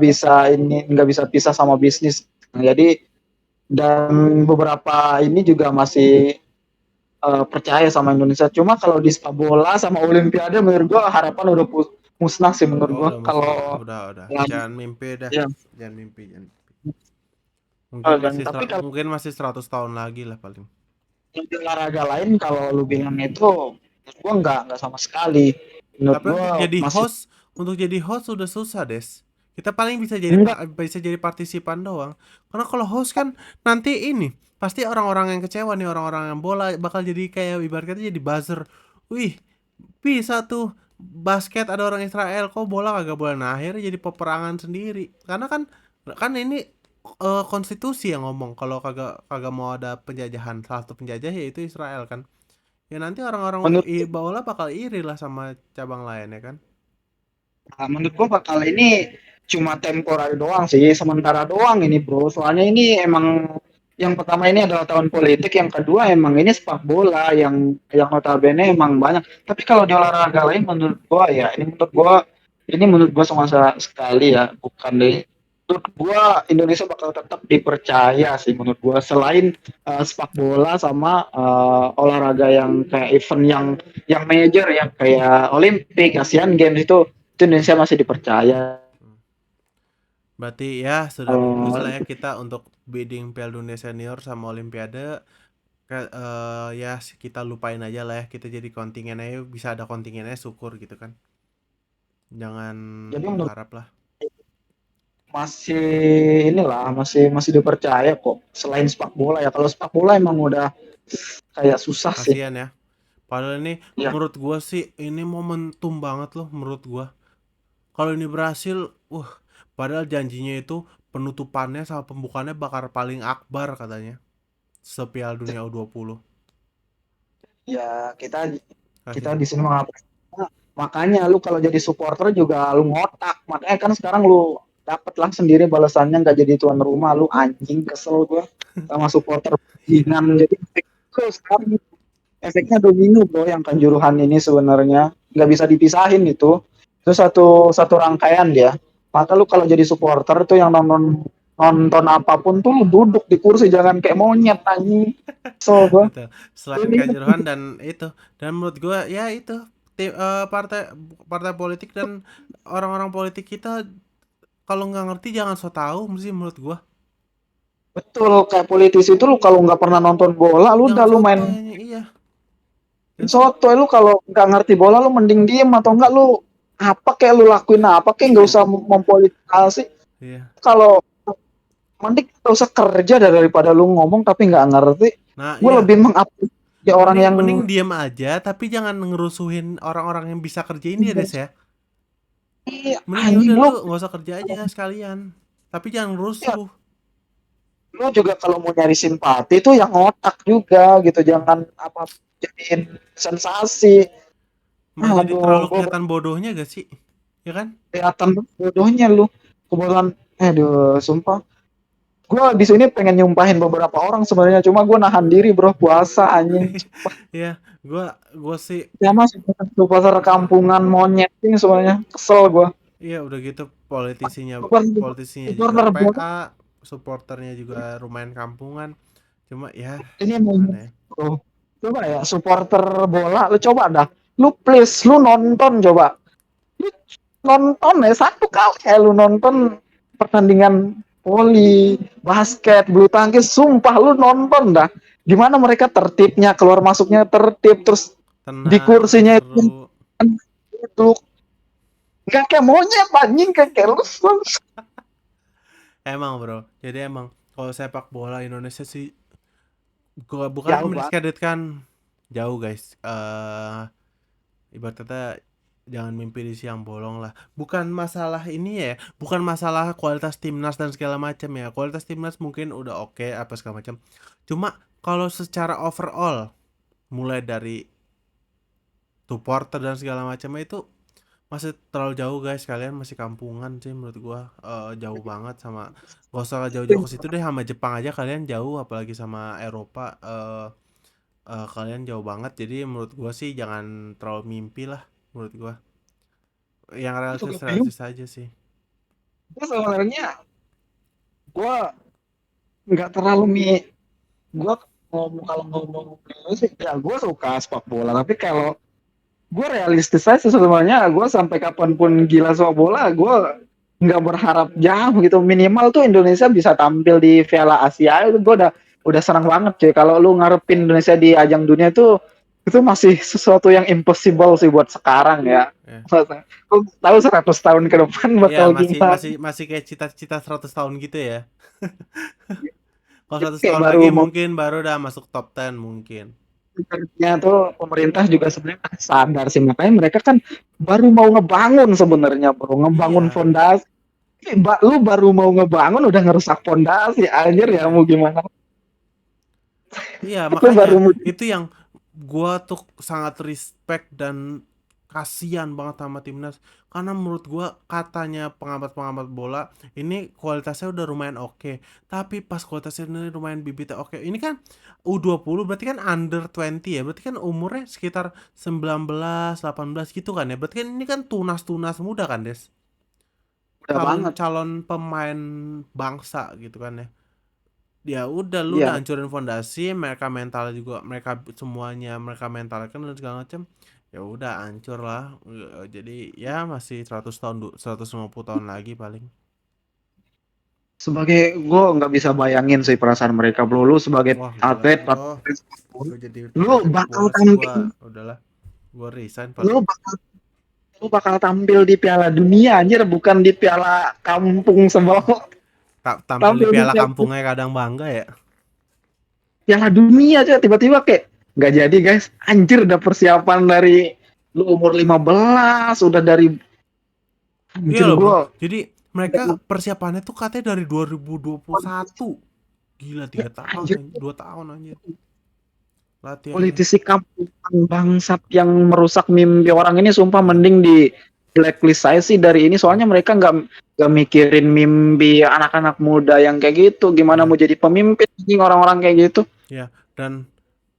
Speaker 2: bisa pisah sama bisnis. Jadi dan beberapa ini juga masih percaya sama Indonesia. Cuma kalau di sepak bola sama Olimpiade menurut gua harapan udah musnah sih menurut
Speaker 1: Oh,
Speaker 2: gua.
Speaker 1: udah musnah.
Speaker 2: Kalau
Speaker 1: Udah.
Speaker 2: ya,
Speaker 1: Jangan mimpi dah.
Speaker 2: ya
Speaker 1: Jangan mimpi, jangan. Mungkin
Speaker 2: Dan tapi kalau
Speaker 1: mungkin masih 100 tahun lagi lah paling.
Speaker 2: di olahraga lain kalau lu bilang itu, menurut gua nggak sama sekali. Menurut
Speaker 1: Tapi
Speaker 2: gua masih
Speaker 1: untuk jadi host udah susah, Des. Kita paling
Speaker 2: enggak.
Speaker 1: bisa jadi partisipan doang. Karena kalau host kan nanti ini pasti orang-orang yang kecewa nih, orang-orang yang bola bakal jadi kayak ibarat kata jadi buzzer. Wih, bisa tuh basket ada orang Israel kok bola kagak boleh. Nah, akhirnya jadi peperangan sendiri. Karena kan kan ini konstitusi yang ngomong kalau kagak kagak mau ada penjajahan. Salah satu penjajah yaitu Israel kan. Ya nanti orang-orang
Speaker 2: Menurut
Speaker 1: bola bakal iri lah sama cabang lain ya kan.
Speaker 2: menurut gua bakal ini cuma temporer doang sih, sementara doang ini bro. Soalnya ini emang yang pertama ini adalah tahun politik, yang kedua emang ini sepak bola yang notabene emang banyak. Tapi kalau di olahraga lain menurut gua ya ini menurut gua sama sekali ya, bukan deh. Menurut gua Indonesia bakal tetap dipercaya sih menurut gua, selain sepak bola sama olahraga yang kayak event yang major yang kayak Olimpik, Asian Games itu Indonesia masih dipercaya.
Speaker 1: Berarti ya sudah bagus
Speaker 2: Kalau
Speaker 1: lah ya kita untuk bidding Piala Dunia Senior sama Olimpiade. Ya kita lupain aja lah ya, kita jadi kontingen aja, bisa ada kontingennya syukur gitu kan. Jangan
Speaker 2: jadi menurut
Speaker 1: berharap lah.
Speaker 2: masih inilah masih masih dipercaya kok. Selain sepak bola ya, kalau sepak bola emang udah kayak susah sih.
Speaker 1: Kasihan ya. Padahal ini
Speaker 2: Ya,
Speaker 1: menurut gua sih ini momentum banget loh menurut gua. Kalau ini berhasil, padahal janjinya itu penutupannya sama pembukaannya bakal paling akbar katanya. Sepiala Dunia U20.
Speaker 2: ya kita kita
Speaker 1: Kasih.
Speaker 2: di sini mengapresiasi. Makanya lu kalau jadi supporter juga lu ngotak. Makanya kan sekarang lu dapatlah sendiri balasannya, nggak jadi tuan rumah, lu anjing, kesel gua sama supporter Bingan. Jadi sekarang efeknya domino bro, yang Kanjuruhan ini sebenarnya nggak bisa dipisahin itu satu satu rangkaian dia. Maka lu kalau jadi supporter tuh yang nonton nonton apapun tuh lu duduk di kursi, jangan kayak monyet anjing. So gua
Speaker 1: Betul. Selain Kanjuruhan dan itu, dan menurut gua ya itu partai partai politik dan orang-orang politik kita kalau nggak ngerti jangan so tau sih menurut gua.
Speaker 2: betul, kayak politisi itu lu kalau nggak pernah nonton bola lu udah
Speaker 1: Jangan
Speaker 2: lu main
Speaker 1: sotoy ini, iya. Ya,
Speaker 2: soto, lu kalau nggak ngerti bola lu mending diem, atau enggak lu apa kayak lu lakuin apa kayak, nggak usah mempolitisasi.
Speaker 1: iya.
Speaker 2: Kalau mending nggak usah kerja daripada lu ngomong tapi nggak ngerti.
Speaker 1: Nah,
Speaker 2: Gue
Speaker 1: iya.
Speaker 2: lebih mengapresiasi orang
Speaker 1: Mending
Speaker 2: yang
Speaker 1: mending diam aja tapi jangan ngerusuhin orang-orang yang bisa kerja ini ya, Des ya. Mending ya
Speaker 2: anjing
Speaker 1: udah
Speaker 2: lu.
Speaker 1: lu nggak usah kerja aja sekalian. Tapi jangan
Speaker 2: Ya,
Speaker 1: rusuh.
Speaker 2: lu juga kalau mau nyari simpati tuh yang otak juga gitu, jangan apa jadiin sensasi.
Speaker 1: Jadi
Speaker 2: Aduh,
Speaker 1: terlalu
Speaker 2: gue
Speaker 1: kelihatan bodohnya gak sih? Ya kan?
Speaker 2: kelihatan bodohnya lu. Kebetulan, aduh, sumpah. Gue di sini pengen nyumpahin beberapa orang sebenarnya, cuma gue nahan diri bro, puasa anjing.
Speaker 1: Ya, gua sih
Speaker 2: Ya mas, itu pasar kampungan monyet ini semuanya, kesel gue.
Speaker 1: iya udah gitu politisinya juga
Speaker 2: Supporter bola
Speaker 1: PA, supporternya juga lumayan kampungan. Cuma ya
Speaker 2: ini mau
Speaker 1: gimana ya?
Speaker 2: bro. Coba ya, supporter bola, lu coba dah. Lu please, lu nonton coba. Lu nonton ya, satu kali ya lu nonton pertandingan voli, basket, bulu tangkis, sumpah lu nonton dah. Gimana mereka tertibnya, keluar masuknya tertib, terus di
Speaker 1: Tenang,
Speaker 2: kursinya itu
Speaker 1: seru.
Speaker 2: duduk. Nggak kayak monyet anjing, kayak careless.
Speaker 1: Emang bro, jadi emang kalau sepak bola Indonesia sih gua bukan
Speaker 2: Jauh banget.
Speaker 1: mendiskreditkan, jauh guys. Ibarat kata jangan mimpi di siang bolong lah. Bukan masalah ini ya, bukan masalah kualitas timnas dan segala macam ya. Kualitas timnas mungkin udah oke apa segala macam. Cuma kalau secara overall, mulai dari supporter dan segala macam itu masih terlalu jauh guys. Kalian masih kampungan sih menurut gua. Jauh banget sama, gak usah jauh-jauh ke situ deh, sama Jepang aja kalian jauh, apalagi sama Eropa. Kalian jauh banget, jadi menurut gua sih jangan terlalu mimpi lah menurut gua, yang
Speaker 2: Itu gue bingung.
Speaker 1: realistis aja sih.
Speaker 2: Gue sebenarnya gue nggak terlalu gue ngomong, kalau ngomong dulu sih ya gue suka sepak bola, tapi kalau gue realistis aja sebenarnya, gue sampai kapanpun gila sepak bola, gue nggak berharap jauh gitu, minimal tuh Indonesia bisa tampil di Piala Asia itu gue udah senang banget cuy. Kalau lu ngarepin Indonesia di ajang dunia itu masih sesuatu yang impossible sih buat sekarang ya.
Speaker 1: Ya.
Speaker 2: Lu tahu 100 tahun ke depan
Speaker 1: Iya,
Speaker 2: bakal
Speaker 1: masih
Speaker 2: gimana.
Speaker 1: masih masih kayak cita-cita 100 tahun gitu ya. Kalau 100
Speaker 2: Kayak
Speaker 1: tahun
Speaker 2: baru
Speaker 1: lagi
Speaker 2: mau
Speaker 1: mungkin baru udah masuk top 10 mungkin.
Speaker 2: kerja tuh, pemerintah juga sebenarnya sadar sih, makanya mereka kan baru mau ngebangun sebenarnya bro, ngebangun
Speaker 1: Iya,
Speaker 2: fondasi. Lu baru mau ngebangun udah ngerusak fondasi anjir, ya
Speaker 1: iya.
Speaker 2: mau gimana.
Speaker 1: Iya,
Speaker 2: Lu
Speaker 1: makanya
Speaker 2: baru mau
Speaker 1: itu yang gua tuh sangat respect dan kasihan banget sama timnas, karena menurut gua katanya pengamat-pengamat bola ini kualitasnya udah lumayan oke, tapi pas kualitasnya ini lumayan bibitnya oke, ini kan U20 berarti kan under 20 ya, berarti kan umurnya sekitar 19 18 gitu kan ya, berarti kan ini kan tunas-tunas muda kan Des,
Speaker 2: udah banget.
Speaker 1: calon-calon pemain bangsa gitu kan ya. Ya udah lu udah
Speaker 2: Iya,
Speaker 1: hancurin fondasi, mereka mental juga, mereka semuanya mereka mentalkan dan segala macam. Ya udah hancur lah. Jadi ya masih 100 tahun 150 tahun lagi paling.
Speaker 2: sebagai gue nggak bisa bayangin sih perasaan mereka bro. Lu sebagai
Speaker 1: Wah, gila.
Speaker 2: atlet,
Speaker 1: Oh,
Speaker 2: pun,
Speaker 1: gue jadi
Speaker 2: lu
Speaker 1: fanatik
Speaker 2: bakal
Speaker 1: bola sih, gua
Speaker 2: tampil,
Speaker 1: udahlah. Gua resign
Speaker 2: lu
Speaker 1: paling.
Speaker 2: bakal lu bakal tampil di Piala Dunia anjir, bukan di Piala Kampung sebelah.
Speaker 1: Tampil di
Speaker 2: Tampil di
Speaker 1: Piala
Speaker 2: Piala,
Speaker 1: Kampungnya kadang bangga ya.
Speaker 2: Piala Dunia aja tiba-tiba kayak nggak jadi guys. Anjir, udah persiapan dari lu umur 15, udah dari
Speaker 1: Iya
Speaker 2: anjir
Speaker 1: loh, Bro.
Speaker 2: gue.
Speaker 1: Jadi mereka persiapannya tuh katanya dari 2021. Gila, 3 tahun,
Speaker 2: Anjir,
Speaker 1: 2 tahun anjir latihannya.
Speaker 2: politisi kampungan bangsat yang merusak mimpi orang ini sumpah
Speaker 1: Iya.
Speaker 2: mending di blacklist saya sih dari ini, soalnya mereka nggak mikirin mimpi anak-anak muda yang kayak gitu, gimana
Speaker 1: Iya.
Speaker 2: mau jadi pemimpin anjing orang-orang kayak gitu.
Speaker 1: Ya, dan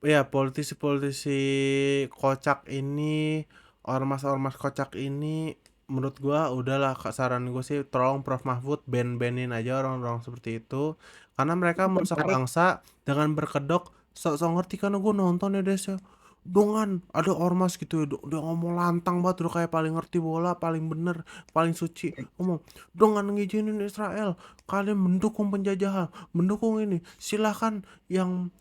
Speaker 1: ya politisi-politisi kocak ini, ormas-ormas kocak ini, menurut gua udahlah, saran gue sih tolong Prof Mahfud ban-banin aja orang-orang seperti itu, karena mereka merusak bangsa dengan berkedok sok-sok ngerti, karena gue nonton ya Des ya, dongan ada ormas gitu ya, dia ngomong lantang banget udah kayak paling ngerti bola, paling bener, paling suci, ngomong dengan ngizinin Israel, kalian mendukung penjajahan, mendukung ini, silahkan yang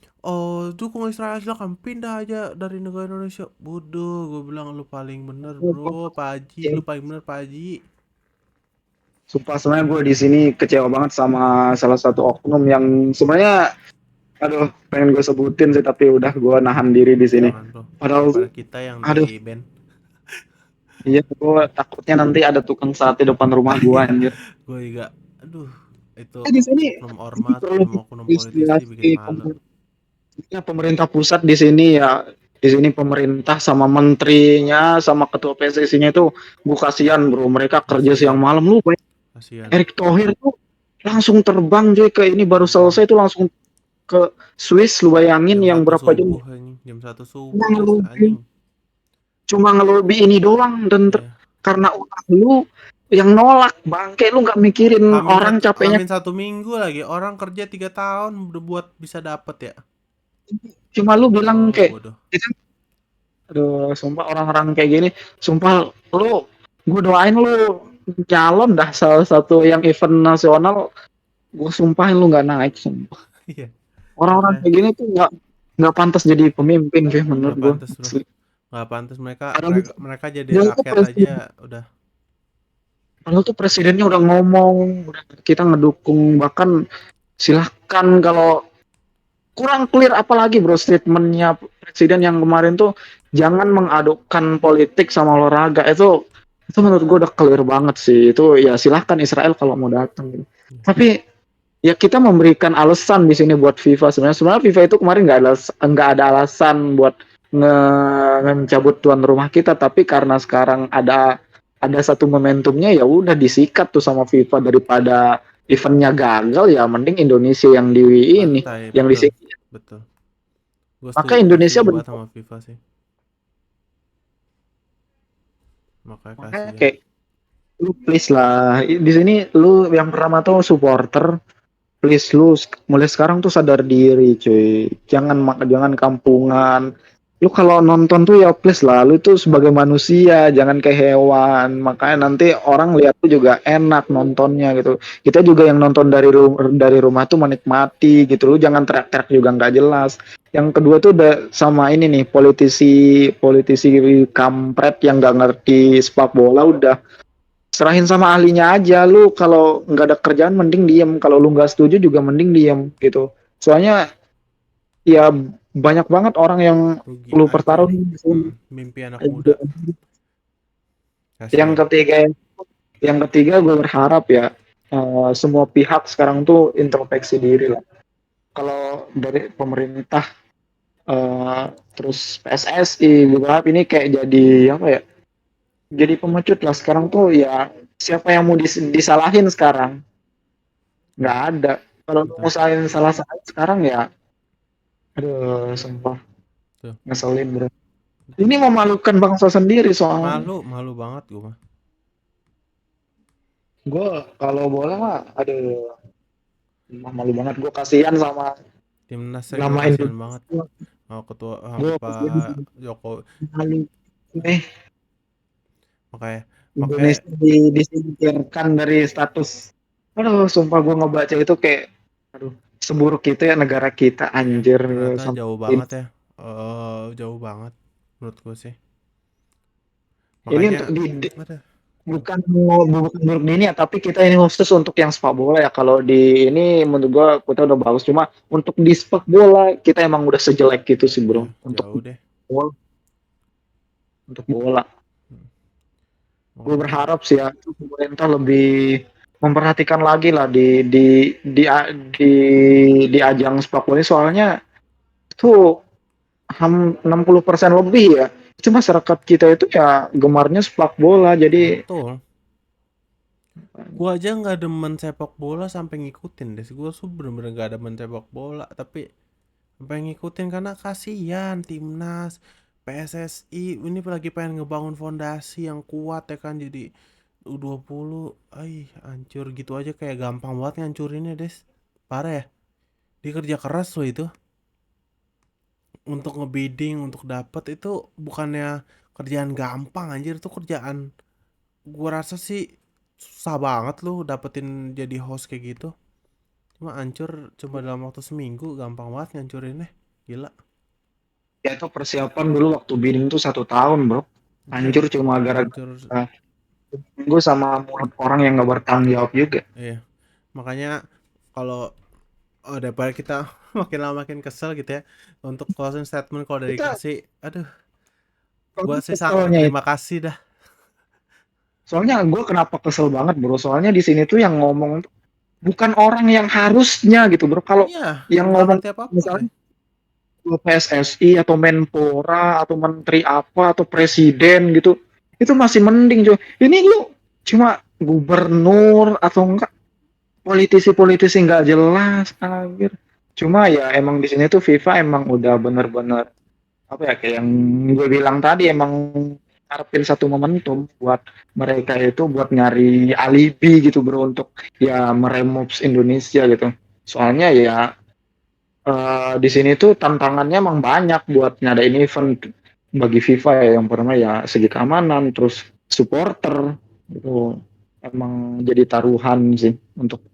Speaker 1: dukung Israel, silakan pindah aja dari negara Indonesia. Bodoh, gue bilang lu paling bener bro, Pak Haji, lu paling bener Pak Haji.
Speaker 2: Sumpah sebenarnya gue di sini kecewa banget sama salah satu oknum yang sebenarnya, aduh, pengen gue sebutin sih tapi udah gue nahan diri di sini.
Speaker 1: Jangan bro,
Speaker 2: Padahal
Speaker 1: daripada kita yang
Speaker 2: aduh,
Speaker 1: di band.
Speaker 2: iya gue takutnya nanti ada tukang sate depan rumah gue
Speaker 1: Iya,
Speaker 2: anjir.
Speaker 1: gue juga. Aduh, itu
Speaker 2: Di sini
Speaker 1: oknum ormat,
Speaker 2: perlu
Speaker 1: oknum politisi bikin malu.
Speaker 2: pemerintah pusat di sini ya, di sini pemerintah sama menterinya sama ketua PSSI-nya itu gue kasihan bro, mereka kerja siang
Speaker 1: Kasihan,
Speaker 2: malam. Lu bayangin
Speaker 1: kasihan.
Speaker 2: Erick Thohir tuh langsung terbang cuy ke ini, baru
Speaker 1: Terbang
Speaker 2: selesai tuh langsung ke Swiss, lu bayangin
Speaker 1: jam
Speaker 2: yang
Speaker 1: satu
Speaker 2: berapa jam
Speaker 1: subuh anjing, jam 1
Speaker 2: cuma
Speaker 1: subuh des
Speaker 2: ngelobi,
Speaker 1: anjing.
Speaker 2: ini doang, dan
Speaker 1: Iya.
Speaker 2: karena ulah lu yang nolak bangke, lu nggak mikirin orang capeknya.
Speaker 1: Hamin 1 minggu lagi, orang kerja 3 tahun udah buat bisa dapet ya.
Speaker 2: Cuma lu bilang
Speaker 1: Bodoh,
Speaker 2: kayak
Speaker 1: bodoh.
Speaker 2: itu, aduh sumpah orang-orang kayak gini, sumpah lu, gue doain lu calon dah salah satu yang event nasional, gue sumpahin lu nggak naik sumpah.
Speaker 1: Iya,
Speaker 2: Orang-orang
Speaker 1: makanya
Speaker 2: kayak gini tuh nggak pantas jadi pemimpin kayak menurut
Speaker 1: nggak
Speaker 2: gue.
Speaker 1: pantas bro, nggak pantas, mereka
Speaker 2: Padahal,
Speaker 1: mereka mereka jadi
Speaker 2: padahal tuh
Speaker 1: rakyat aja
Speaker 2: presiden,
Speaker 1: udah.
Speaker 2: padahal tuh presidennya udah ngomong, udah kita ngedukung, bahkan silahkan kalau kurang clear apalagi bro statementnya presiden yang kemarin tuh, jangan mengadukkan politik sama olahraga, itu menurut gue udah clear banget sih. Itu ya silahkan Israel kalau mau datang gitu. Tapi ya kita memberikan alasan di sini buat FIFA, sebenarnya FIFA itu kemarin nggak ada alasan buat mencabut tuan rumah kita, tapi karena sekarang ada satu momentumnya, ya udah disikat tuh sama FIFA, daripada eventnya gagal ya mending Indonesia yang di ini,
Speaker 1: Santai,
Speaker 2: yang
Speaker 1: betul,
Speaker 2: disikat.
Speaker 1: betul. Gue
Speaker 2: Maka
Speaker 1: setuju, gue
Speaker 2: Indonesia
Speaker 1: setuju banget
Speaker 2: benar,
Speaker 1: sama FIFA sih, makanya
Speaker 2: makanya
Speaker 1: kasihan.
Speaker 2: kayak lu please lah, di sini lu yang pertama tuh supporter, please lu mulai sekarang tuh sadar diri cuy, jangan kampungan, lu kalau nonton tuh ya please lah, lu tuh sebagai manusia jangan kayak hewan, makanya nanti orang lihat tuh juga enak nontonnya gitu. Kita juga yang nonton dari rumah tuh menikmati gitu, lu jangan teriak-teriak juga nggak jelas. Yang kedua tuh udah sama ini nih, politisi politisi kampret yang nggak ngerti sepak bola, udah serahin sama ahlinya aja. Lu kalau nggak ada kerjaan mending diem, kalau lu nggak setuju juga mending diem gitu. Soalnya ya banyak banget orang yang
Speaker 1: Rugi
Speaker 2: lu
Speaker 1: hancur.
Speaker 2: pertaruhin di sini.
Speaker 1: Mimpi anak muda.
Speaker 2: Yang
Speaker 1: Kasihan.
Speaker 2: ketiga, gue berharap ya semua pihak sekarang tuh introspeksi diri lah. Kalau dari pemerintah, terus PSSI, gue berharap ini kayak jadi apa ya? Jadi pemecut lah sekarang tuh ya. Siapa yang mau disalahin sekarang?
Speaker 1: Hmm,
Speaker 2: Nggak ada. Kalau lu
Speaker 1: betul.
Speaker 2: mau salahin salah sekarang ya, aduh, sumpah
Speaker 1: Tuh.
Speaker 2: ngeselin bro. Ini memalukan bangsa sendiri soalnya.
Speaker 1: Malu, malu banget gue mah.
Speaker 2: Gue kalau bola mah, aduh, malu banget. Gue kasihan sama
Speaker 1: Timnas saya gue
Speaker 2: nama
Speaker 1: kasihan banget.
Speaker 2: Indonesia.
Speaker 1: Sama ketua sama
Speaker 2: Gue kasihan
Speaker 1: Pak
Speaker 2: sama
Speaker 1: Jokowi.
Speaker 2: paling nih
Speaker 1: Makanya makanya
Speaker 2: Indonesia disingkirkan dari status. Aduh, sumpah gue ngebaca itu kayak, aduh, seburuk itu ya negara kita
Speaker 1: iya,
Speaker 2: anjir
Speaker 1: ternyata
Speaker 2: sampai
Speaker 1: jauh banget ya. Jauh banget menurut gue sih.
Speaker 2: ini
Speaker 1: Makanya
Speaker 2: untuk
Speaker 1: ada.
Speaker 2: bukan buruk di ini ya, tapi kita ini khusus untuk yang sepak bola ya. Kalau di ini menurut gue kita udah bagus, cuma untuk di sepak bola kita emang udah sejelek gitu sih bro.
Speaker 1: Ya, jauh deh.
Speaker 2: Bola, untuk bola.
Speaker 1: Hmm,
Speaker 2: Gue
Speaker 1: Makanya
Speaker 2: berharap sih ya pemerintah lebih memperhatikan lagi lah di di ajang sepak bola ini, soalnya tuh 60% lebih ya itu masyarakat kita itu ya gemarnya sepak bola, jadi
Speaker 1: betul. Gua aja nggak demen sepak bola sampai ngikutin deh. Gua tuh bener-bener nggak demen sepak bola, tapi sampai ngikutin karena kasihan timnas PSSI ini lagi pengen ngebangun fondasi yang kuat ya kan, jadi U20 hancur gitu aja kayak gampang banget ngancurinnya Des. Parah ya. Dia kerja keras loh itu untuk ngebidding untuk dapet itu, bukannya kerjaan gampang anjir, itu kerjaan gua rasa sih susah banget lu dapetin jadi host kayak gitu. Cuma hancur cuma dalam waktu seminggu, gampang banget ngancurinnya. Gila.
Speaker 2: ya itu persiapan dulu waktu bidding tuh 1 tahun bro,
Speaker 1: Iya,
Speaker 2: hancur cuma
Speaker 1: hancur.
Speaker 2: gara-gara gue sama mulut orang yang gak bertanggung jawab juga.
Speaker 1: Iya. Makanya kalau daripada kita makin lama makin kesel gitu ya, untuk closing statement kalau dari gue
Speaker 2: Kita
Speaker 1: sih, aduh, gua
Speaker 2: soalnya
Speaker 1: sih sangat
Speaker 2: keselnya
Speaker 1: terima
Speaker 2: itu,
Speaker 1: kasih dah.
Speaker 2: soalnya gue kenapa kesel banget bro, soalnya di sini tuh yang ngomong tuh bukan orang yang harusnya gitu bro. Kalau
Speaker 1: Iya,
Speaker 2: yang
Speaker 1: nggak
Speaker 2: ngomong
Speaker 1: ngerti apa-apa sih.
Speaker 2: misalnya PSSI atau Menpora atau menteri apa atau presiden gitu, itu masih mending cuy. Ini lu cuma gubernur atau enggak politisi-politisi nggak jelas anjir. Cuma ya emang di sini tuh FIFA emang udah bener-bener apa ya, kayak yang gue bilang tadi, emang ngarepin satu momentum buat mereka itu buat nyari alibi gitu bro, untuk ya meremove Indonesia gitu. Soalnya ya di sini tuh tantangannya emang banyak buat ngadain event bagi FIFA ya. Yang pertama ya segi keamanan, terus supporter itu emang jadi taruhan sih untuk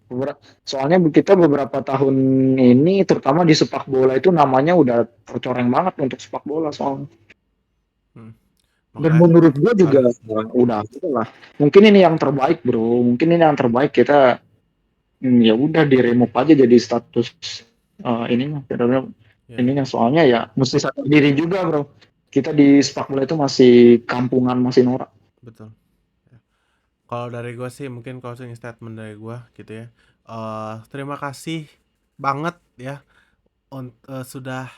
Speaker 2: soalnya kita beberapa tahun ini terutama di sepak bola itu namanya udah tercoreng banget untuk sepak bola soalnya.
Speaker 1: Hmm,
Speaker 2: Dan
Speaker 1: makanya
Speaker 2: menurut gue juga
Speaker 1: harus.
Speaker 2: ya, udah gitu lah. Mungkin ini yang terbaik bro. Mungkin ini yang terbaik, kita ya udah di remove aja jadi status ininya.
Speaker 1: Ya,
Speaker 2: Ininya soalnya ya mesti sadar diri juga bro. Kita di sepak bola itu masih kampungan, masih norak.
Speaker 1: betul. Ya. Kalau dari gue sih mungkin closing statement dari gue gitu ya. Terima kasih banget ya sudah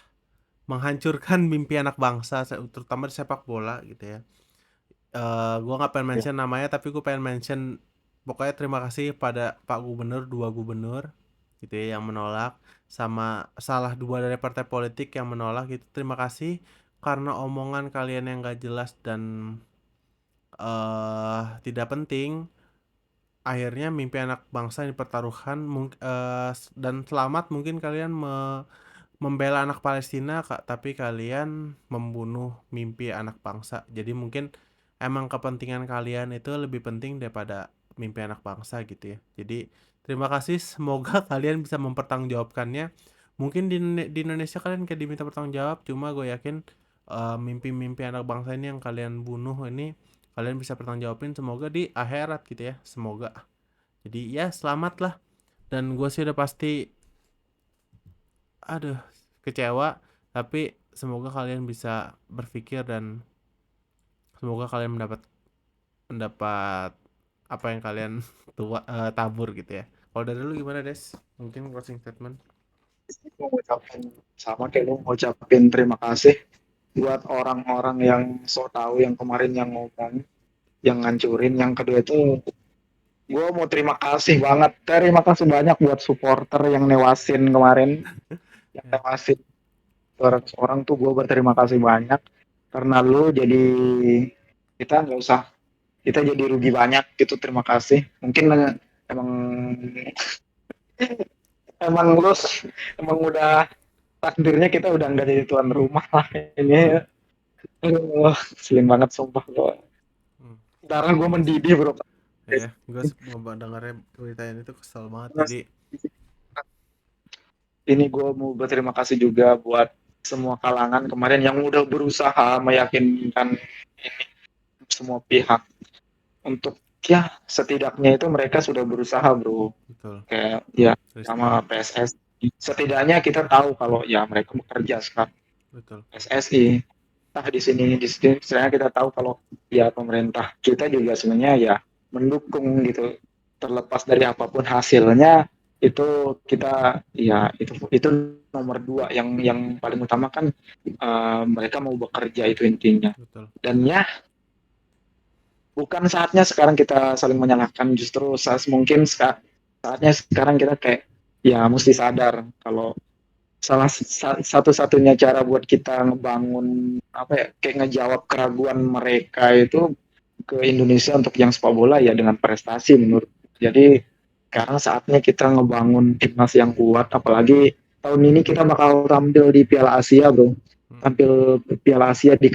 Speaker 1: menghancurkan mimpi anak bangsa, terutama di sepak bola gitu ya. Gue nggak pengen
Speaker 2: Ya.
Speaker 1: mention namanya, tapi gue pengen mention pokoknya terima kasih pada Pak Gubernur, dua gubernur gitu ya yang menolak, sama salah dua dari partai politik yang menolak gitu. Terima kasih karena omongan kalian yang gak jelas dan tidak penting, akhirnya mimpi anak bangsa yang dipertaruhkan dan selamat mungkin kalian membela anak Palestina Kak, tapi kalian membunuh mimpi anak bangsa. Jadi mungkin emang kepentingan kalian itu lebih penting daripada mimpi anak bangsa gitu ya. Jadi terima kasih, semoga kalian bisa mempertanggungjawabkannya. Mungkin di Indonesia kalian kayak diminta bertanggung jawab, cuma gue yakin mimpi-mimpi anak bangsa ini yang kalian bunuh ini kalian bisa bertanggung jawabin, semoga di akhirat gitu ya, semoga. Jadi ya selamat lah, dan gue sih udah pasti aduh kecewa, tapi semoga kalian bisa berpikir dan semoga kalian mendapat mendapat apa yang kalian tabur gitu ya. Kalau dari lu gimana Des? Mungkin closing statement.
Speaker 2: Mau ngucapin sama kayak lu ngucapin terima kasih buat orang-orang yang so tahu yang kemarin yang ngomong, yang ngancurin. Yang kedua itu gue mau terima kasih banyak buat supporter yang newasin kemarin, yang
Speaker 1: Ya,
Speaker 2: newasin orang tuh gue berterima kasih banyak karena lu jadi kita nggak usah kita jadi rugi banyak gitu. Terima kasih. Mungkin emang emang lu emang udah takdirnya kita udah nggak jadi tuan rumah lah
Speaker 1: betul.
Speaker 2: ini. Selin banget sumpah gue.
Speaker 1: Hmm.
Speaker 2: Darah gue
Speaker 1: Iya sih.
Speaker 2: mendidih bro.
Speaker 1: Ya, gue dengarnya beritain itu kesel banget. Jadi
Speaker 2: Ini gue mau berterima kasih juga buat semua kalangan kemarin yang udah berusaha meyakinkan ini semua pihak untuk ya setidaknya itu mereka sudah berusaha bro,
Speaker 1: betul.
Speaker 2: kayak ya
Speaker 1: Saya
Speaker 2: sama PSS setidaknya kita tahu kalau ya mereka bekerja sekarang.
Speaker 1: betul.
Speaker 2: PSSI di sini sebenarnya kita tahu kalau ya pemerintah kita juga sebenarnya ya mendukung gitu, terlepas dari apapun hasilnya. Itu kita ya itu nomor dua, yang paling utama kan mereka mau bekerja itu intinya.
Speaker 1: Betul.
Speaker 2: Dan ya bukan saatnya sekarang kita saling menyalahkan, justru mungkin saatnya sekarang kita kayak ya mesti sadar kalau satu-satunya cara buat kita ngebangun apa ya kayak ngejawab keraguan mereka itu ke Indonesia untuk yang sepak bola ya dengan prestasi menurut. Jadi sekarang saatnya kita ngebangun timnas yang kuat, apalagi tahun ini kita bakal tampil di Piala Asia bro,
Speaker 1: Mm-mm.
Speaker 2: tampil Piala Asia di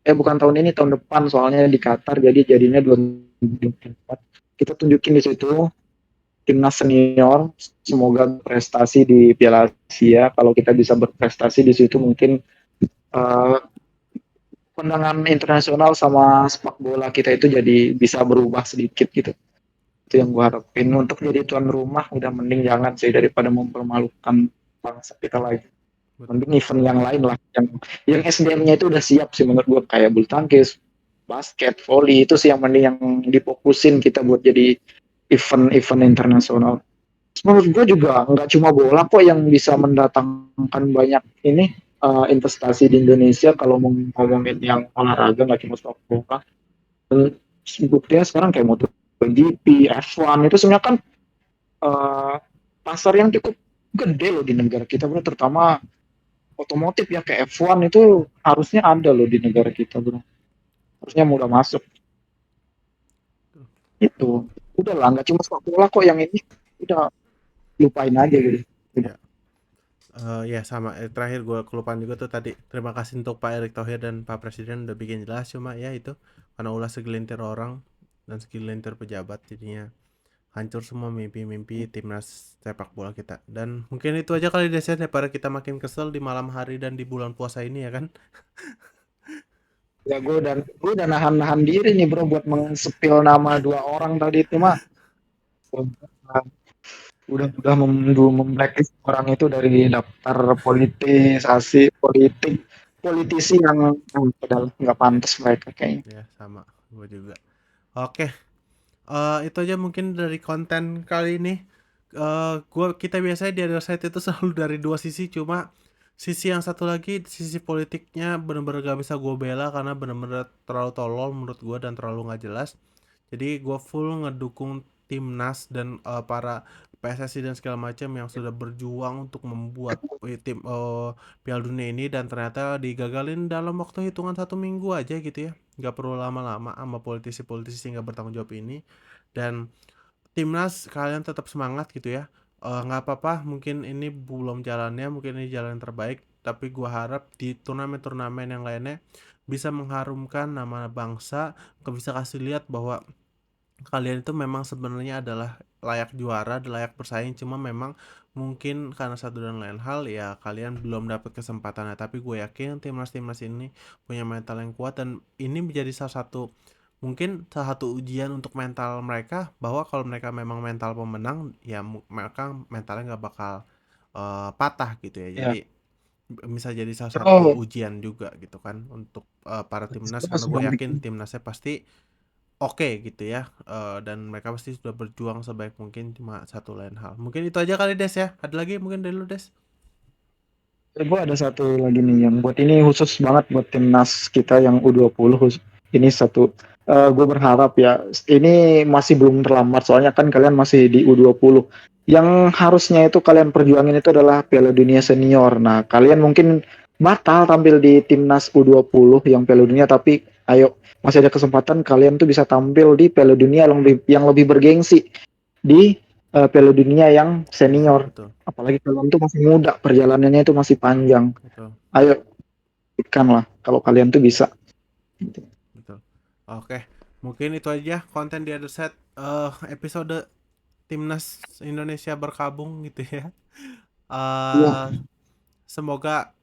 Speaker 2: bukan tahun ini, tahun depan soalnya di Qatar, jadi jadinya 2024 kita tunjukin di situ timnas senior. Semoga prestasi di Piala Asia. Kalau kita bisa berprestasi di situ mungkin uh, pandangan internasional sama sepak bola kita itu jadi bisa berubah sedikit gitu. Itu yang gue harapin. Untuk jadi tuan rumah udah mending jangan sih daripada mempermalukan bangsa kita lagi.
Speaker 1: Betul.
Speaker 2: Mending event yang lain lah, yang SDM-nya itu udah siap sih menurut gue, kayak bulu tangkis, basket, volley, itu sih yang mending yang difokusin kita buat jadi event-event internasional. Menurut gue juga nggak cuma bola kok yang bisa mendatangkan banyak ini investasi di Indonesia. Kalau mau ngomongin yang olahraga nggak cuma sepak bola. Buktinya sekarang kayak MotoGP, F1 itu sebenarnya kan uh, pasar yang cukup gede loh di negara kita bro, terutama otomotif ya, kayak F1 itu harusnya ada loh di negara kita bro, harusnya mudah masuk itu. Udah lah, nggak cuma sepak bola kok yang ini, udah lupain aja gitu.
Speaker 1: Ya. Ya sama, terakhir gue kelupaan juga tuh tadi. Terima kasih untuk Pak Erick Thohir dan Pak Presiden udah bikin jelas, cuma ya itu karena ulah segelintir orang dan segelintir pejabat jadinya hancur semua mimpi-mimpi timnas sepak bola kita. Dan mungkin itu aja kali desain daripada kita makin kesel di malam hari dan di bulan puasa ini ya kan.
Speaker 2: Ya gue udah nahan-nahan diri nih bro buat mengsepil nama dua orang tadi itu mah. Udah memblacklist orang itu dari daftar politisi yang padahal nggak pantas mereka kayaknya.
Speaker 1: Ya sama, gue juga. Oke, itu aja mungkin dari konten kali ini. Kita biasanya di Other Side itu selalu dari dua sisi, cuma sisi yang satu lagi, sisi politiknya bener-bener gak bisa gue bela karena bener-bener terlalu tolol menurut gue dan terlalu nggak jelas. Jadi gue full ngedukung timnas dan para PSSI dan segala macam yang sudah berjuang untuk membuat tim Piala Dunia ini, dan ternyata digagalin dalam waktu hitungan 1 minggu aja gitu ya. Nggak perlu lama-lama sama politisi-politisi yang nggak bertanggung jawab ini. Dan timnas kalian tetap semangat gitu ya. nggak apa-apa, mungkin ini belum jalannya, mungkin ini jalan yang terbaik, tapi gua harap di turnamen-turnamen yang lainnya bisa mengharumkan nama bangsa, bisa kasih lihat bahwa kalian itu memang sebenarnya adalah layak juara, layak bersaing, cuma memang mungkin karena satu dan lain hal ya kalian belum dapat kesempatannya. Tapi gue yakin timnas-timnas ini punya mental yang kuat dan ini menjadi salah satu mungkin salah satu ujian untuk mental mereka bahwa kalau mereka memang mental pemenang ya mereka mentalnya nggak bakal patah gitu ya.
Speaker 2: Ya,
Speaker 1: Jadi bisa jadi salah satu
Speaker 2: terus
Speaker 1: ujian juga gitu kan untuk para timnas
Speaker 2: terus
Speaker 1: karena gue yakin
Speaker 2: sebaliknya.
Speaker 1: timnasnya pasti oke gitu ya, dan mereka pasti sudah berjuang sebaik mungkin cuma satu lain hal. Mungkin itu aja kali Des ya? Ada lagi mungkin dari lu Des?
Speaker 2: Gue ada satu lagi nih yang buat ini khusus banget buat timnas kita yang U20 ini satu gue berharap ya ini masih belum terlambat soalnya kan kalian masih di U20. Yang harusnya itu kalian perjuangin itu adalah Piala Dunia Senior. Nah, kalian mungkin batal tampil di timnas U20 yang Piala Dunia tapi ayo masih ada kesempatan kalian tuh bisa tampil di Piala Dunia yang lebih bergengsi di Piala Dunia yang
Speaker 1: Iya,
Speaker 2: senior.
Speaker 1: betul.
Speaker 2: Apalagi kalian tuh masih muda, perjalanannya itu masih panjang.
Speaker 1: Betul.
Speaker 2: Ayo, ikan lah kalau kalian tuh bisa.
Speaker 1: Betul. Oke, mungkin itu aja konten di Other Side episode timnas Indonesia berkabung gitu ya.
Speaker 2: Iya,
Speaker 1: Eh semoga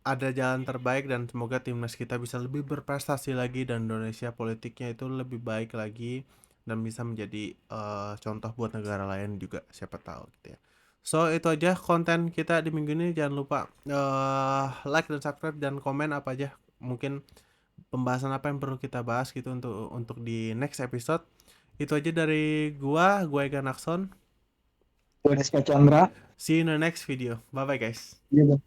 Speaker 1: ada jalan terbaik dan semoga timnas kita bisa lebih berprestasi lagi dan Indonesia politiknya itu lebih baik lagi dan bisa menjadi contoh buat negara lain juga siapa tahu gitu ya. So itu aja konten kita di minggu ini, jangan lupa like dan subscribe dan komen apa aja mungkin pembahasan apa yang perlu kita bahas gitu untuk di next episode. Itu aja dari gua Ega Nakson.
Speaker 2: Rizka Chandra.
Speaker 1: See you in the next video. Bye bye guys.
Speaker 2: Iya,